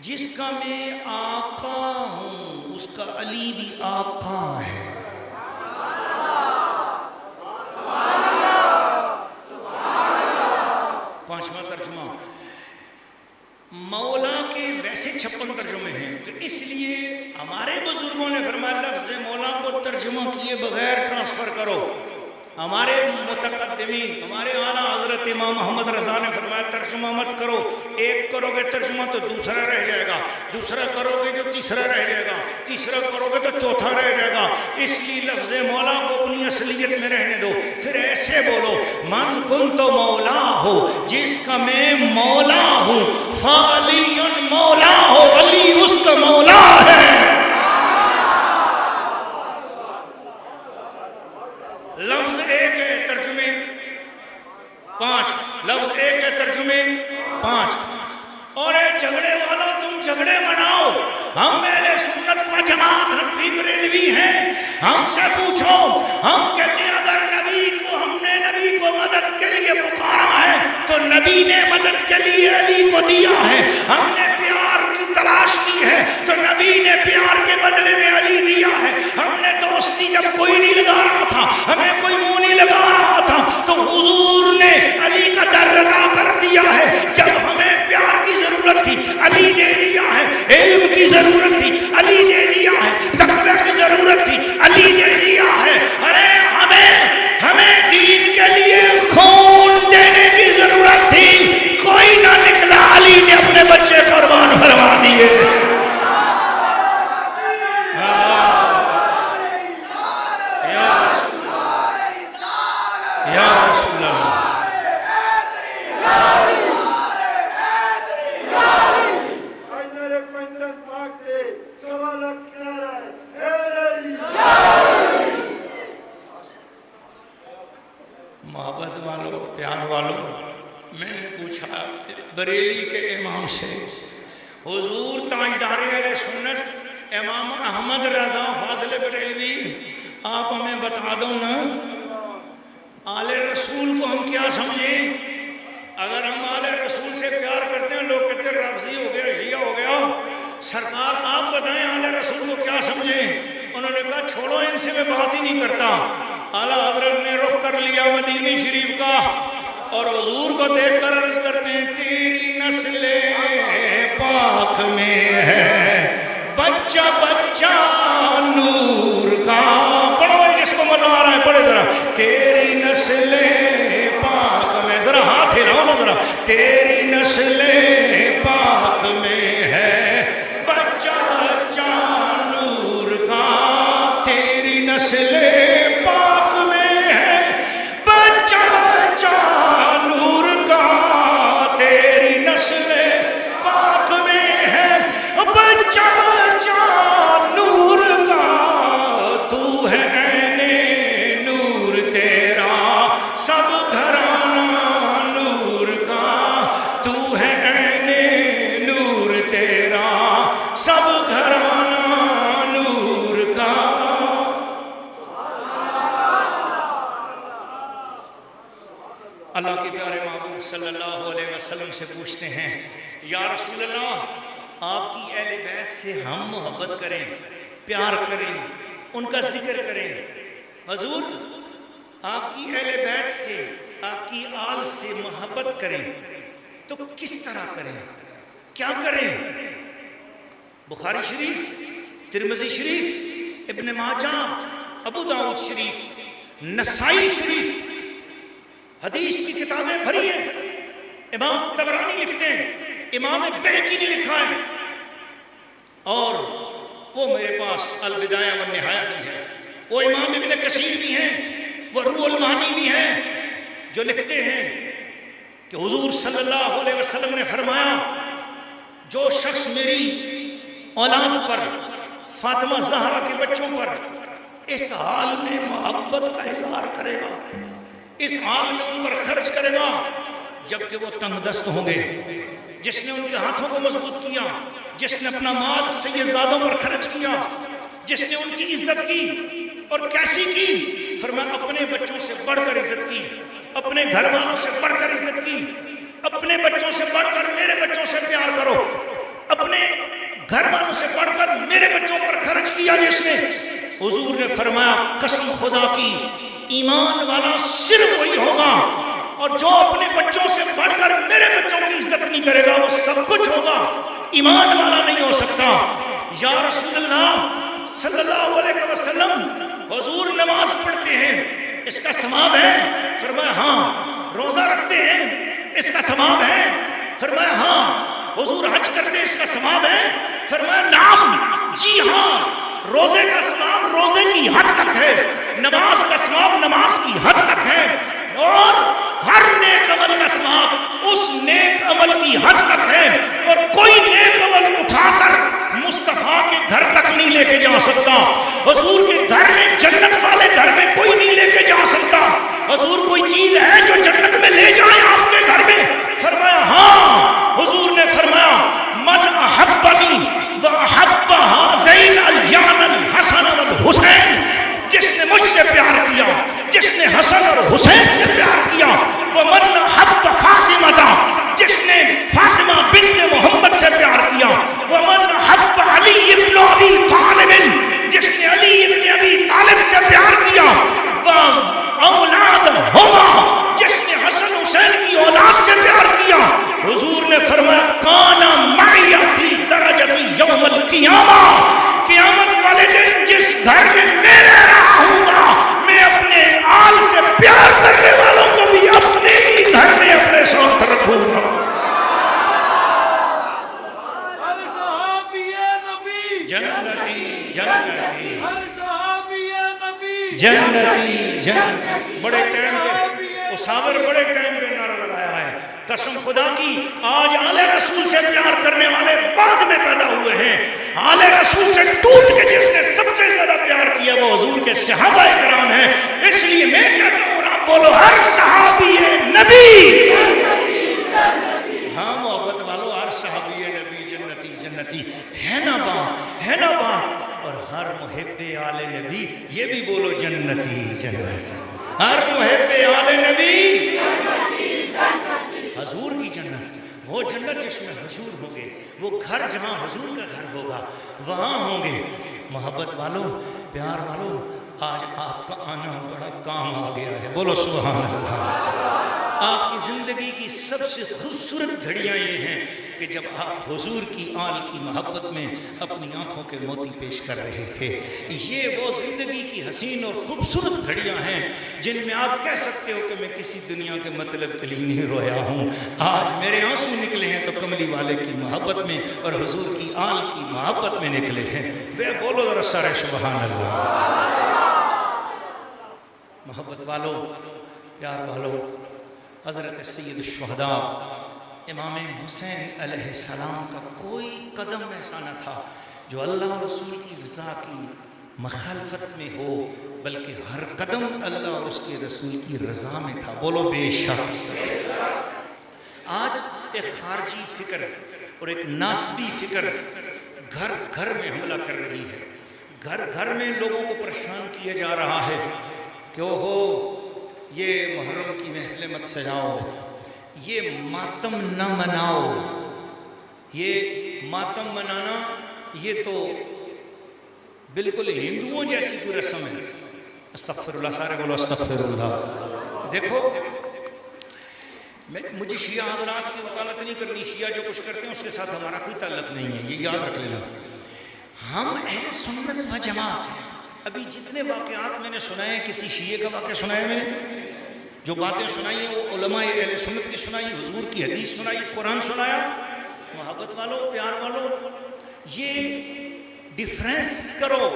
A: جس کا میں آقا ہوں اس کا علی بھی آقا ہے. پانچواں ترجمہ. مولا کے ویسے 56 ترجمے ہیں، تو اس لیے ہمارے بزرگوں نے فرمایا لفظ مولا کو ترجمہ کیے بغیر ٹرانسفر کرو. ہمارے متقدمین، ہمارے اعلیٰ حضرت امام محمد رضا نے فرمایا ترجمہ مت کرو. ایک کرو گے ترجمہ تو دوسرا رہ جائے گا، دوسرا کرو گے جو تیسرا رہ جائے گا، تیسرا کرو گے تو چوتھا رہ جائے گا. اس لیے لفظ مولا کو اپنی اصلیت میں رہنے دو. پھر ایسے بولو من کنت مولا ہو، جس کا میں مولا ہوں، فعلی مولا ہو، علی اس کا مولا ہے. لفظ ایک ہے ترجمے 5، لفظ ایک ہے ترجمے 5. اور ایک جھگڑے والوں تم جھگڑے مناؤ، ہم اہل سنت و جماعت حنفی بریلوی ہیں، ہم سے پوچھو، ہم کہتے ہیں اگر ہم نے نبی کو مدد کے لیے پکارا ہے تو نبی نے مدد کے لیے علی کو دیا ہے، ہم نے پیار کی تلاش کی ہے تو نبی نے پیار کے بدلے میں علی دیا ہے، ہم نے دوستی جب کوئی نہیں لگا رہا تھا، ہمیں کوئی منہ نہیں لگا رہا تھا تو حضور نے علی کا در ادا کر دیا ہے، جب ہمیں پیار کی ضرورت تھی علی دے دیا ہے، علم کی ضرورت تھی علی دے دیا ہے، تقوی کی ضرورت تھی علی دے دیا ہے، ارے ہمیں دین کے لیے خون دینے کی ضرورت تھی، کوئی نہ نکلا، علی نے اپنے بچے قربان فرما دیے۔ محبت والوں، پیار والوں، میں نے پوچھا بریلی کے امام سے، حضور تاجدار اہل سنت امام احمد رضا فاضل بریلوی، آپ ہمیں بتا دو نا آل رسول کو ہم کیا سمجھیں؟ اگر ہم آل رسول سے پیار کرتے ہیں، لوگ کہتے ہیں رافضی ہو گیا، شیعہ ہو گیا، سرکار آپ بتائیں آل رسول کو کیا سمجھیں؟ انہوں نے کہا چھوڑو ان سے میں بات ہی نہیں کرتا۔ اعلیٰ حضرت نے رخ کر لیا مدینی شریف کا اور حضور کو دیکھ کر عرض کرتے ہیں تیری نسل پاک میں ہے بچہ بچہ نور کا، پڑھو بھائی جس کو مزہ آ رہا ہے پڑھے ذرا، تیری نسل پاک میں، ذرا ہاتھ ہلاؤ نا ذرا، تیری نسل پاک میں ہے بچہ بچہ نور کا، تیری نسل پاک میں ہے بچہ بچہ نور کا، تیری نسل پاک میں ہے بچہ بچہ نور کا، تو ہے عین نور تیرا سب گھرانہ نور کا، تو ہے عین نور تیرا سب گھرانہ نور کا۔ اللہ کے پیارے محبوب صلی اللہ علیہ وسلم سے پوچھتے ہیں یا رسول اللہ آپ کی اہل بیت سے ہم محبت کریں، پیار کریں، ان کا ذکر کریں، حضور آپ کی اہل بیت سے، آپ کی آل سے محبت کریں تو کس طرح کریں، کیا کریں؟ بخاری شریف، ترمذی شریف، ابن ماجہ، ابو داؤد شریف، نسائی شریف، حدیث کی کتابیں بھری ہیں، امام طبرانی لکھتے ہیں، امام بہقی نے لکھا ہے، اور وہ میرے پاس البدایہ والنہایہ بھی ہے، وہ امام ابن کثیر بھی ہیں، وہ روح المعانی بھی ہیں، جو لکھتے ہیں کہ حضور صلی اللہ علیہ وسلم نے فرمایا جو شخص میری اولاد پر، فاطمہ زہرا کے بچوں پر اس حال میں محبت کا اظہار کرے گا، اس حال میں ان پر خرچ کرے گا جبکہ وہ تنگ دست ہوں گے، جس نے ان کے ہاتھوں کو مضبوط کیا، جس نے اپنا مال سیدزادوں پر خرچ کیا، جس نے ان کی عزت کی، اور کیسی کی؟ فرمایا اپنے بچوں سے بڑھ کر عزت کی، اپنے گھر والوں سے بڑھ کر عزت کی، اپنے بچوں سے بڑھ کر میرے بچوں سے پیار کرو، اپنے گھر والوں سے بڑھ کر میرے بچوں پر خرچ کیا جس نے۔ حضور نے فرمایا قسم خدا کی ایمان والا صرف وہی ہوگا، اور جو اپنے بچوں سے بڑھ کر میرے بچوں کی عزت نہیں کرے گا وہ سب کچھ ہوگا، ایمان والا نہیں ہو سکتا۔ یا رسول اللہ صلی اللہ علیہ وسلم حضور نماز پڑھتے ہیں، اس کا ثواب ہے؟ فرمایا ہاں۔ روزہ رکھتے ہیں، اس کا ثواب ہے؟ فرمایا ہاں۔ حضور حج کرتے ہیں، اس کا ثواب ہے؟ فرمایا نعم، جی ہاں۔ روزے کا ثواب روزے کی حد تک ہے، نماز کا ثواب نماز کی حد تک ہے، اور ہر نیک عمل کا ثواب اس نیک عمل کی حد تک ہے، اور کوئی نیک عمل اٹھا کر مصطفیٰ کے گھر تک نہیں لے کے جا سکتا، حضور کے گھر میں، جنت والے گھر میں کوئی نہیں لے کے جا سکتا۔ حضور کوئی چیز ہے جو جنت میں لے جائے آپ کے گھر میں؟ فرمایا ہاں۔ حضور نے فرمایا قیامت والے دن جس گھر میں میں رہ رہا ہوں گا، میں اپنے آل سے پیار کرنے والوں کو بھی اپنے ہی گھر میں اپنے ساتھ رکھوں گا۔ جنتی جنتی جنتی جنتی، بڑے ٹائم کے اساور بڑے ٹائم پہ نعرہ لگایا ہے۔ قسم خدا کی آج آل رسول سے پیار کرنے والے بعد میں پیدا ہوئے ہیں۔ آل رسول سے ٹوٹ کے جس نے سب سے زیادہ پیار کیا وہ حضور کے صحابہ کرام ہیں۔ اس لیے میں کہتا ہوں آپ بولو ہر صحابی نبی، ہاں محبت والو، ہر صحابی نبی جنتی جنتی ہے نا باں، ہے نا باں، اور ہر محب آل نبی یہ بھی بولو جنتی جنتی، ہر محب آل نبی حضور کی جنت، وہ جنت جس میں حضور ہوں گے، وہ گھر جہاں حضور کا گھر ہوگا وہاں ہوں گے۔ محبت والو، پیار والو، آج آپ کا آنا بڑا کام آ گیا ہے، بولو سبحان اللہ۔ آپ کی زندگی کی سب سے خوبصورت گھڑیاں یہ ہیں کہ جب آپ حضور کی آل کی محبت میں اپنی آنکھوں کے موتی پیش کر رہے تھے۔ یہ وہ زندگی کی حسین اور خوبصورت گھڑیاں ہیں جن میں آپ کہہ سکتے ہو کہ میں کسی دنیا کے مطلب کے لیے نہیں رویا ہوں، آج میرے آنسو نکلے ہیں تو کملی والے کی محبت میں اور حضور کی آل کی محبت میں نکلے ہیں۔ بے بولو ذرا سارے سبحان اللہ۔ محبت والو، پیار والو، حضرت سید الشہداء امام حسین علیہ السلام کا کوئی قدم ایسا نہ تھا جو اللہ اور رسول کی رضا کی مخالفت میں ہو، بلکہ ہر قدم اللہ اور اس کے رسول کی رضا میں تھا، بولو بے شک۔ آج ایک خارجی فکر اور ایک ناسبی فکر گھر گھر میں حملہ کر رہی ہے، گھر گھر میں لوگوں کو پریشان کیا جا رہا ہے کہ اوہو یہ محرم کی محفلیں مت سجاؤ، یہ ماتم نہ مناؤ، یہ ماتم منانا یہ تو بالکل ہندوؤں جیسی کوئی رسم ہے۔ استغفر اللہ، سارے بولو استغفر اللہ۔ دیکھو مجھے شیعہ حضرات کی وکالت نہیں کرنی، شیعہ جو کچھ کرتے ہیں اس کے ساتھ ہمارا کوئی تعلق نہیں ہے، یہ یاد رکھ لینا۔ ہم اہل سنت و جماعت ہیں۔ ابھی جتنے واقعات میں نے سنائے ہیں، کسی شیعہ کا واقعہ سنائے میں نے؟ جو باتیں سنائی ہیں وہ علماء اہل سنت کی سنائی، حضور کی حدیث سنائی، قرآن سنایا۔ محبت والو، پیار والو، یہ ڈیفرنس کرو،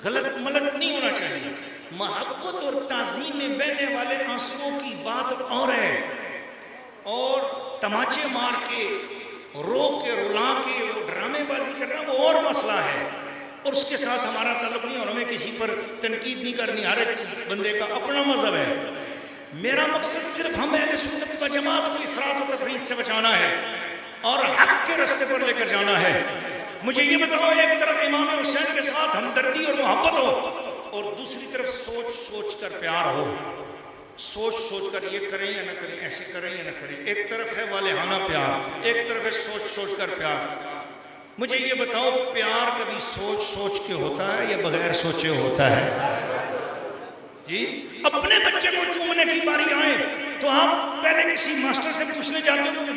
A: غلط ملت نہیں ہونا چاہیے۔ محبت اور تعظیم میں بہنے والے آنسوؤں کی بات اور ہے، اور تماچے مار کے رو کے رلا کے وہ ڈرامے بازی کرنا وہ اور مسئلہ ہے، اور اس کے ساتھ ہمارا تعلق نہیں، اور ہمیں کسی پر تنقید نہیں کرنی، ہر ایک بندے کا اپنا مذہب ہے۔ میرا مقصد صرف ہم اہل سنت و جماعت کو افراط و تفریط سے بچانا ہے اور حق کے راستے پر لے کر جانا ہے۔ مجھے یہ بتاؤ، ایک طرف امام حسین کے ساتھ ہمدردی اور محبت ہو، اور دوسری طرف سوچ سوچ کر پیار ہو، سوچ سوچ کر یہ کریں یا نہ کریں، ایسے کریں یا نہ کریں۔ ایک طرف ہے والہانہ پیار، ایک طرف ہے سوچ سوچ کر پیار۔ مجھے یہ بتاؤ، پیار کبھی سوچ سوچ کے ہوتا ہے یا بغیر سوچے ہوتا ہے؟ جی، اپنے بچے کو چومنے کی باری آئے تو آپ پہلے کسی ماسٹر سے پوچھنے جاتے ہو کہ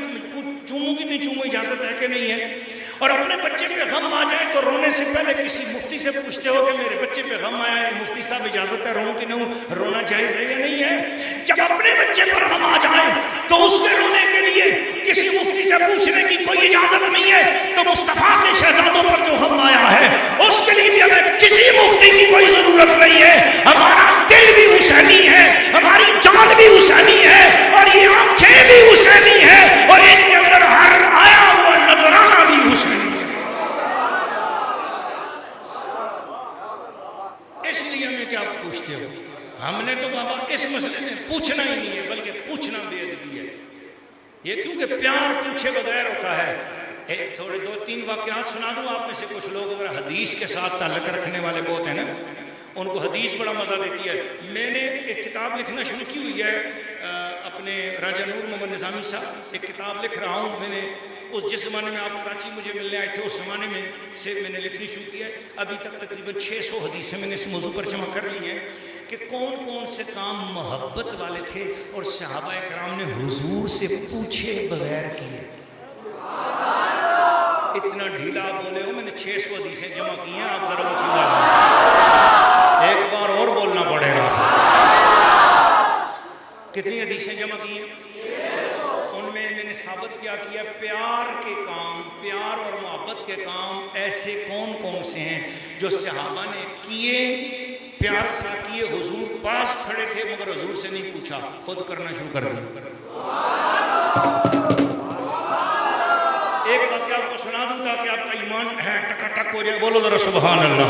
A: چوموں کی نہیں چوموں اجازت ہے کہ نہیں ہے، اور اپنے بچے پہ غم آ جائے تو رونے سے پہلے کسی مفتی سے پوچھتے ہو کہ میرے بچے پہ غم آیا ہے، مفتی صاحب اجازت ہے روں کہ نہیں، رونا جائز ہے یا نہیں ہے؟ جب اپنے بچے پر غم آ جائے تو اس کے رونے کے لیے کسی مفتی سے پوچھنے کی کوئی اجازت نہیں ہے، تو مصطفیٰ کے شہزادوں پر جو غم آیا ہے اس کے لیے بھی ہمیں کسی مفتی کی کوئی ضرورت نہیں ہے۔ ہمارا دل بھی حسینی ہے، ہماری جان بھی حسینی ہے، اور یہ آنکھیں بھی حسینی ہے، اور ان کے اندر ہر آیا ہوا نظرانہ بھی حسینی ہے۔ اس لیے ہمیں کیا پوچھتے ہو؟ ہم نے تو بابا اس مسئلے میں پوچھنا ہی نہیں ہے، بلکہ پوچھنا بے ادبی ہے۔ یہ کیونکہ پیار پوچھے بغیر ہوتا ہے۔ تھوڑے دو تین واقعات سنا دوں آپ میں سے کچھ لوگ اگر حدیث کے ساتھ تعلق رکھنے والے بہت ہیں نا، ان کو حدیث بڑا مزہ دیتی ہے۔ میں نے ایک کتاب لکھنا شروع کی ہوئی ہے، اپنے راجہ نور محمد نظامی صاحب ایک کتاب لکھ رہا ہوں۔ میں نے جس زمانے میں آپ کراچی مجھے ملنے آئے تھے اس زمانے میں سے میں نے لکھنی شروع کی ہے۔ ابھی تک تقریباً 600 حدیثیں میں نے اس موضوع پر جمع کر لی ہیں کہ کون کون سے کام محبت والے تھے اور صحابہ کرام نے حضور سے پوچھے بغیر کیے۔ اتنا ڈھیلا بولے ہو، میں نے 600 حدیثیں جمع کی ہیں، آپ ذرا اونچی بات ایک بار اور بولنا پڑے گا۔ کتنی حدیثیں جمع کی ہیں؟ ان میں نے ثابت کیا پیار کے کام، پیار اور محبت کے کام ایسے کون کون سے ہیں جو صحابہ نے کیے، پیار سے کیے، حضور پاس کھڑے تھے مگر حضور سے نہیں پوچھا، خود کرنا شروع کر دیا۔ ایک واقعہ آپ کو سنا دوں تاکہ آپ کا ایمان ٹکا ٹک ہو جائے، بولو ذرا سبحان اللہ۔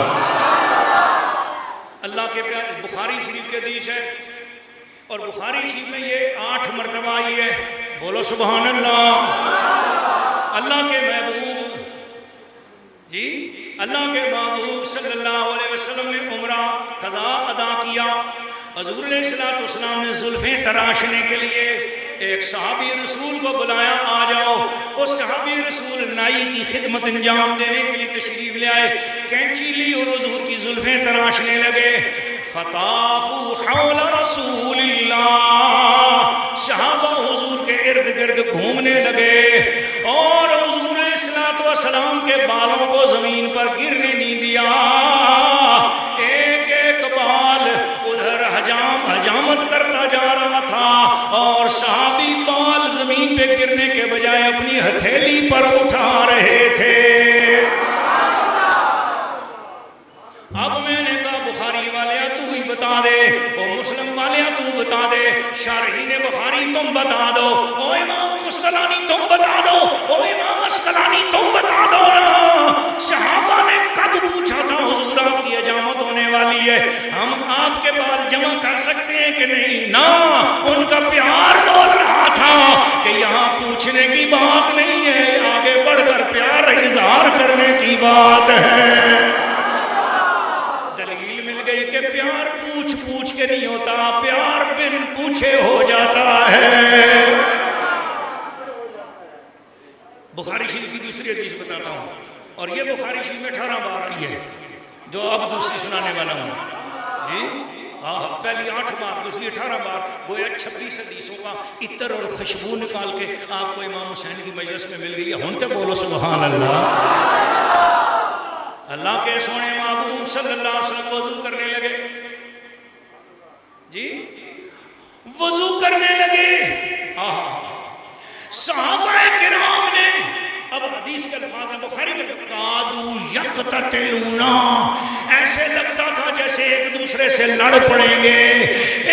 A: اللہ کے پیار، بخاری شریف کے حدیث ہے اور بخاری شریف میں یہ 8 مرتبہ آئی ہے، بولو سبحان اللہ۔ اللہ کے محبوب جی، اللہ کے محبوب صلی اللہ علیہ وسلم نے عمرہ قضا ادا کیا، حضور علیہ السلام نے زلفیں تراشنے کے لیے ایک صحابی رسول کو بلایا، آ جاؤ۔ اس صحابی رسول نائی کی خدمت انجام دینے کے لیے تشریف لے آئے، کینچی لی اور حضور کی زلفیں تراشنے لگے۔ فطافوا حول رسول اللہ، صحابہ حضور کے ارد گرد گھومنے لگے اور حضور علیہ السلام کے بالوں کو زمین پر گرنے نہیں دیا، ایک ایک بال ادھر حجامت کرتا جا رہا تھا اور صحابی بال زمین پہ گرنے کے بجائے اپنی ہتھیلی پر اٹھا رہے تھے۔ اب میں نے کہا بخاری والیا تو ہی بتا دے، او مسلم والیا تو بتا دے، شارحین بخاری تم بتا دو، او امام مستلانی تم بتا دو، او امام اسقلانی تم بتا دو نا، صحابہ نے کب پوچھا تھا حضور آپ کی حجامت ہونے والی ہے، ہم آپ کے بال جمع کر سکتے ہیں کہ نہیں؟ نا، ان کا پیار بول رہا تھا کہ یہاں پوچھنے کی بات نہیں ہے، آگے بڑھ کر پیار اظہار کرنے کی بات ہے۔ دلیل مل گئی کہ پیار پوچھ کے نہیں ہوتا، پیار بن پوچھے ہو جاتا ہے۔ بخاری شریف کی دوسری حدیث بتاتا ہوں، اور یہ بخاری شریف میں 18 بار آئی ہے، جو اب دوسری سنانے والا ہوں جی۔ پہلی 8 بار، دوسری 18 بار، گویا 26 حدیثوں کا عطر اور خوشبو نکال کے آپ کو امام حسین کی مجلس میں مل گئی ہے۔ ہن تے بولو سبحان اللہ۔ اللہ کے سونے محبوب صلی اللہ علیہ وسلم وضو کرنے لگے جی، وضو کرنے لگے۔ صحابہ کرام نے، اب حدیث کے الفاظ ہیں بخاری میں، قادو یقتتلون، ایسے لگتا تھا جیسے ایک دوسرے سے لڑ پڑیں گے،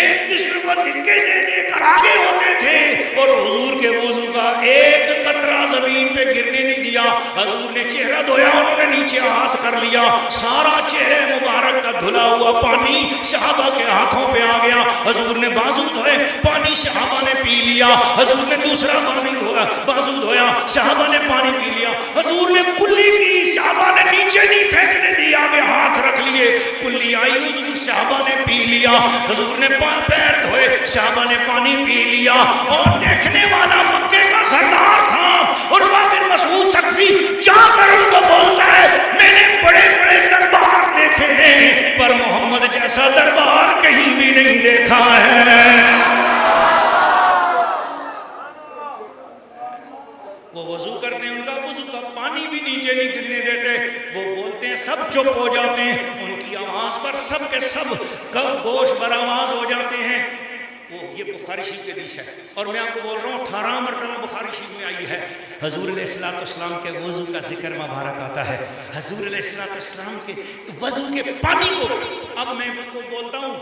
A: ایک دوسرے کو دھکے دے دے کر آگے ہوتے تھے، اور حضور کے وضو کا ایک قطرہ زمین پہ گرنے نہیں دیا۔ حضور نے چہرہ دھویا، انہوں نے نیچے ہاتھ کر لیا، سارا چہرے مبارک کا دھلا ہوا پانی صحابہ کے ہاتھوں پہ آ گیا۔ حضور نے بازو دھوئے، پانی صحابہ نے پی لیا، حضور نے دوسرا پانی دھویا، بازو دھویا، صحابہ نے پانی پی لیا، حضور نے کلی کی، صحابہ نے نیچے نہیں پھینکنے دی، آگے ہاتھ رکھ لیے، کلی آئی حضور، صحابہ نے پی لیا، حضور نے پیر دھوئے، صحابہ نے پانی پی لیا، اور دیکھنے والا مکے کا سردار تھا عروہ بن مسعود ثقفی، جا کر ان کو بولتا ہے میں نے بڑے بڑے دربار دیکھے ہیں پر محمد جیسا دربار کہیں بھی نہیں دیکھا ہے۔ وہ وضو کرتے ہیں، ان کا وضو کا پانی بھی نیچے نہیں گرنے دیتے، وہ بولتے ہیں، سب چپ ہو جاتے ہیں، ان کی آواز پر سب کے سب گوش بر آواز ہو جاتے ہیں۔ یہ بخاری شریف کے حدیث ہے، اور میں آپ کو بول رہا ہوں 18 مرتبہ بخاری شریف میں آئی ہے۔ حضور علیہ السلام کے وضو کا ذکر مبارک آتا ہے، حضور علیہ السلام کے وضو کے پانی کو، اب میں آپ کو بولتا ہوں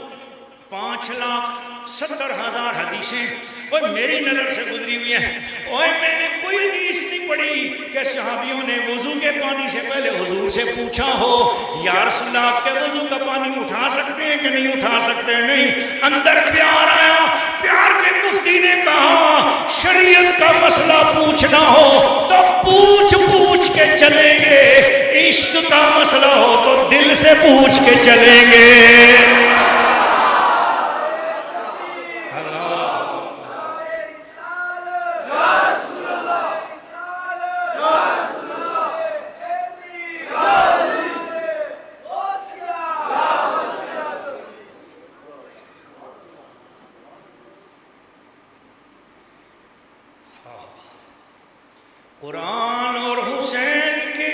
A: 5,70,000 حدیثیں اور میری نظر سے گزری ہوئی ہیں، اور میں نے کوئی حدیث نہیں پڑھی کہ صحابیوں نے وضو کے پانی سے پہلے حضور سے پوچھا ہو یا رسول اللہ آپ کے وضو کا پانی اٹھا سکتے ہیں کہ نہیں اٹھا سکتے؟ نہیں، اندر پیار آیا، پیار کے مفتی نے کہا شریعت کا مسئلہ پوچھنا ہو تو پوچھ کے چلیں گے، عشق کا مسئلہ ہو تو دل سے پوچھ کے چلیں گے۔ قرآن اور حسین کے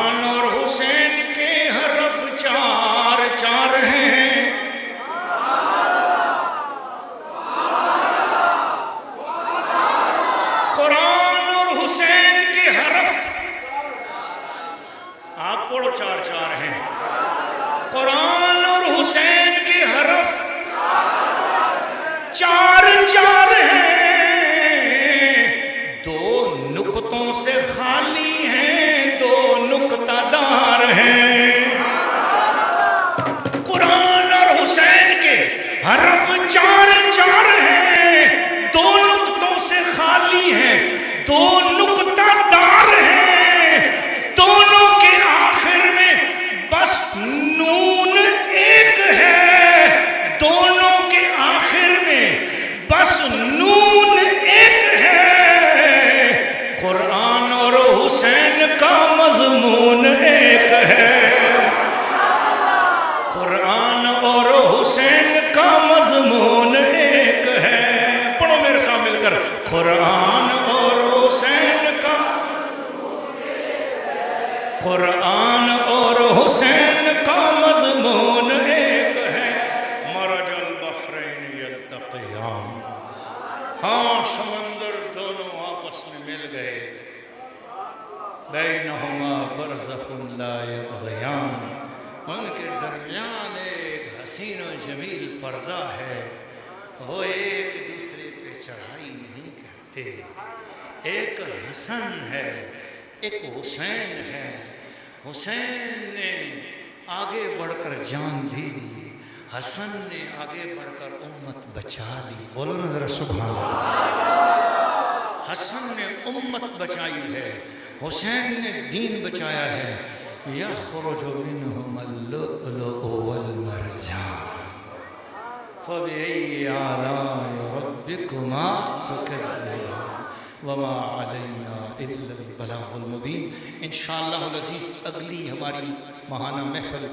A: قرآن اور حسین کے حرف چار چار ہیں، قرآن اور حسین کے حرف آپ پڑھو چار چار ہیں، قرآن اور حسین کے حرف چار چار ہیں، دو نقطوں سے خالی ہیں، دو نقطہ دار ہیں۔ قرآن اور حسین کے حرف چار چار ہیں، دو نقطوں سے خالی ہیں، دو نقطہ دار ہیں، دونوں کے آخر میں بس نون ایک ہے، دونوں کے آخر میں بس نون ایک ہے، قرآن اور حسین کا مضمون ایک ہے، قرآن اور حسین کا مضمون ایک ہے۔ پڑھو میرے ساتھ مل کر، قرآن اور حسین کا، قرآن اور حسین کا مضمون ایک ہے۔ مرج البحرین یلتقیان، ہاں سمندر دونوں آپس میں مل گئے، بینہما برزخ لا یبغیان، ان کے درمیان ایک حسین و جمیل پردہ ہے، وہ ایک دوسرے پہ چڑھائی نہیں کرتے، ایک حسن ہے ایک حسین ہے، حسین نے آگے بڑھ کر جان دے دی، حسن نے آگے بڑھ کر امت بچا لی، بولو نا ذرا سبحان اللہ۔ حسن نے امت بچائی ہے، حسین نے دین بچایا ہے۔ یخرج منہم اللؤلؤ والمرجان فبأي آلاء ربكما تكذبان وما علینا الا البلاغ المبین۔ انشاءاللہ العزیز اگلی ہماری ماہانہ محفل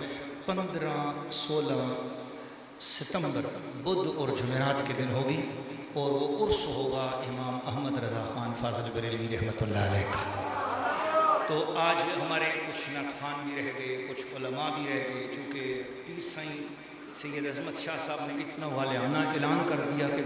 A: 15-16 ستمبر بدھ اور جمعرات کے دن ہوگی، اور وہ عرس ہوگا امام احمد رضا خان فاضل بریلوی رحمۃ اللہ علیہ کا۔ تو آج ہمارے کچھ نعت خوان بھی رہ گئے، کچھ علماء بھی رہ گئے، چونکہ پیر سائیں سید عظمت شاہ صاحب نے اتنا والہانہ اعلان کر دیا کہ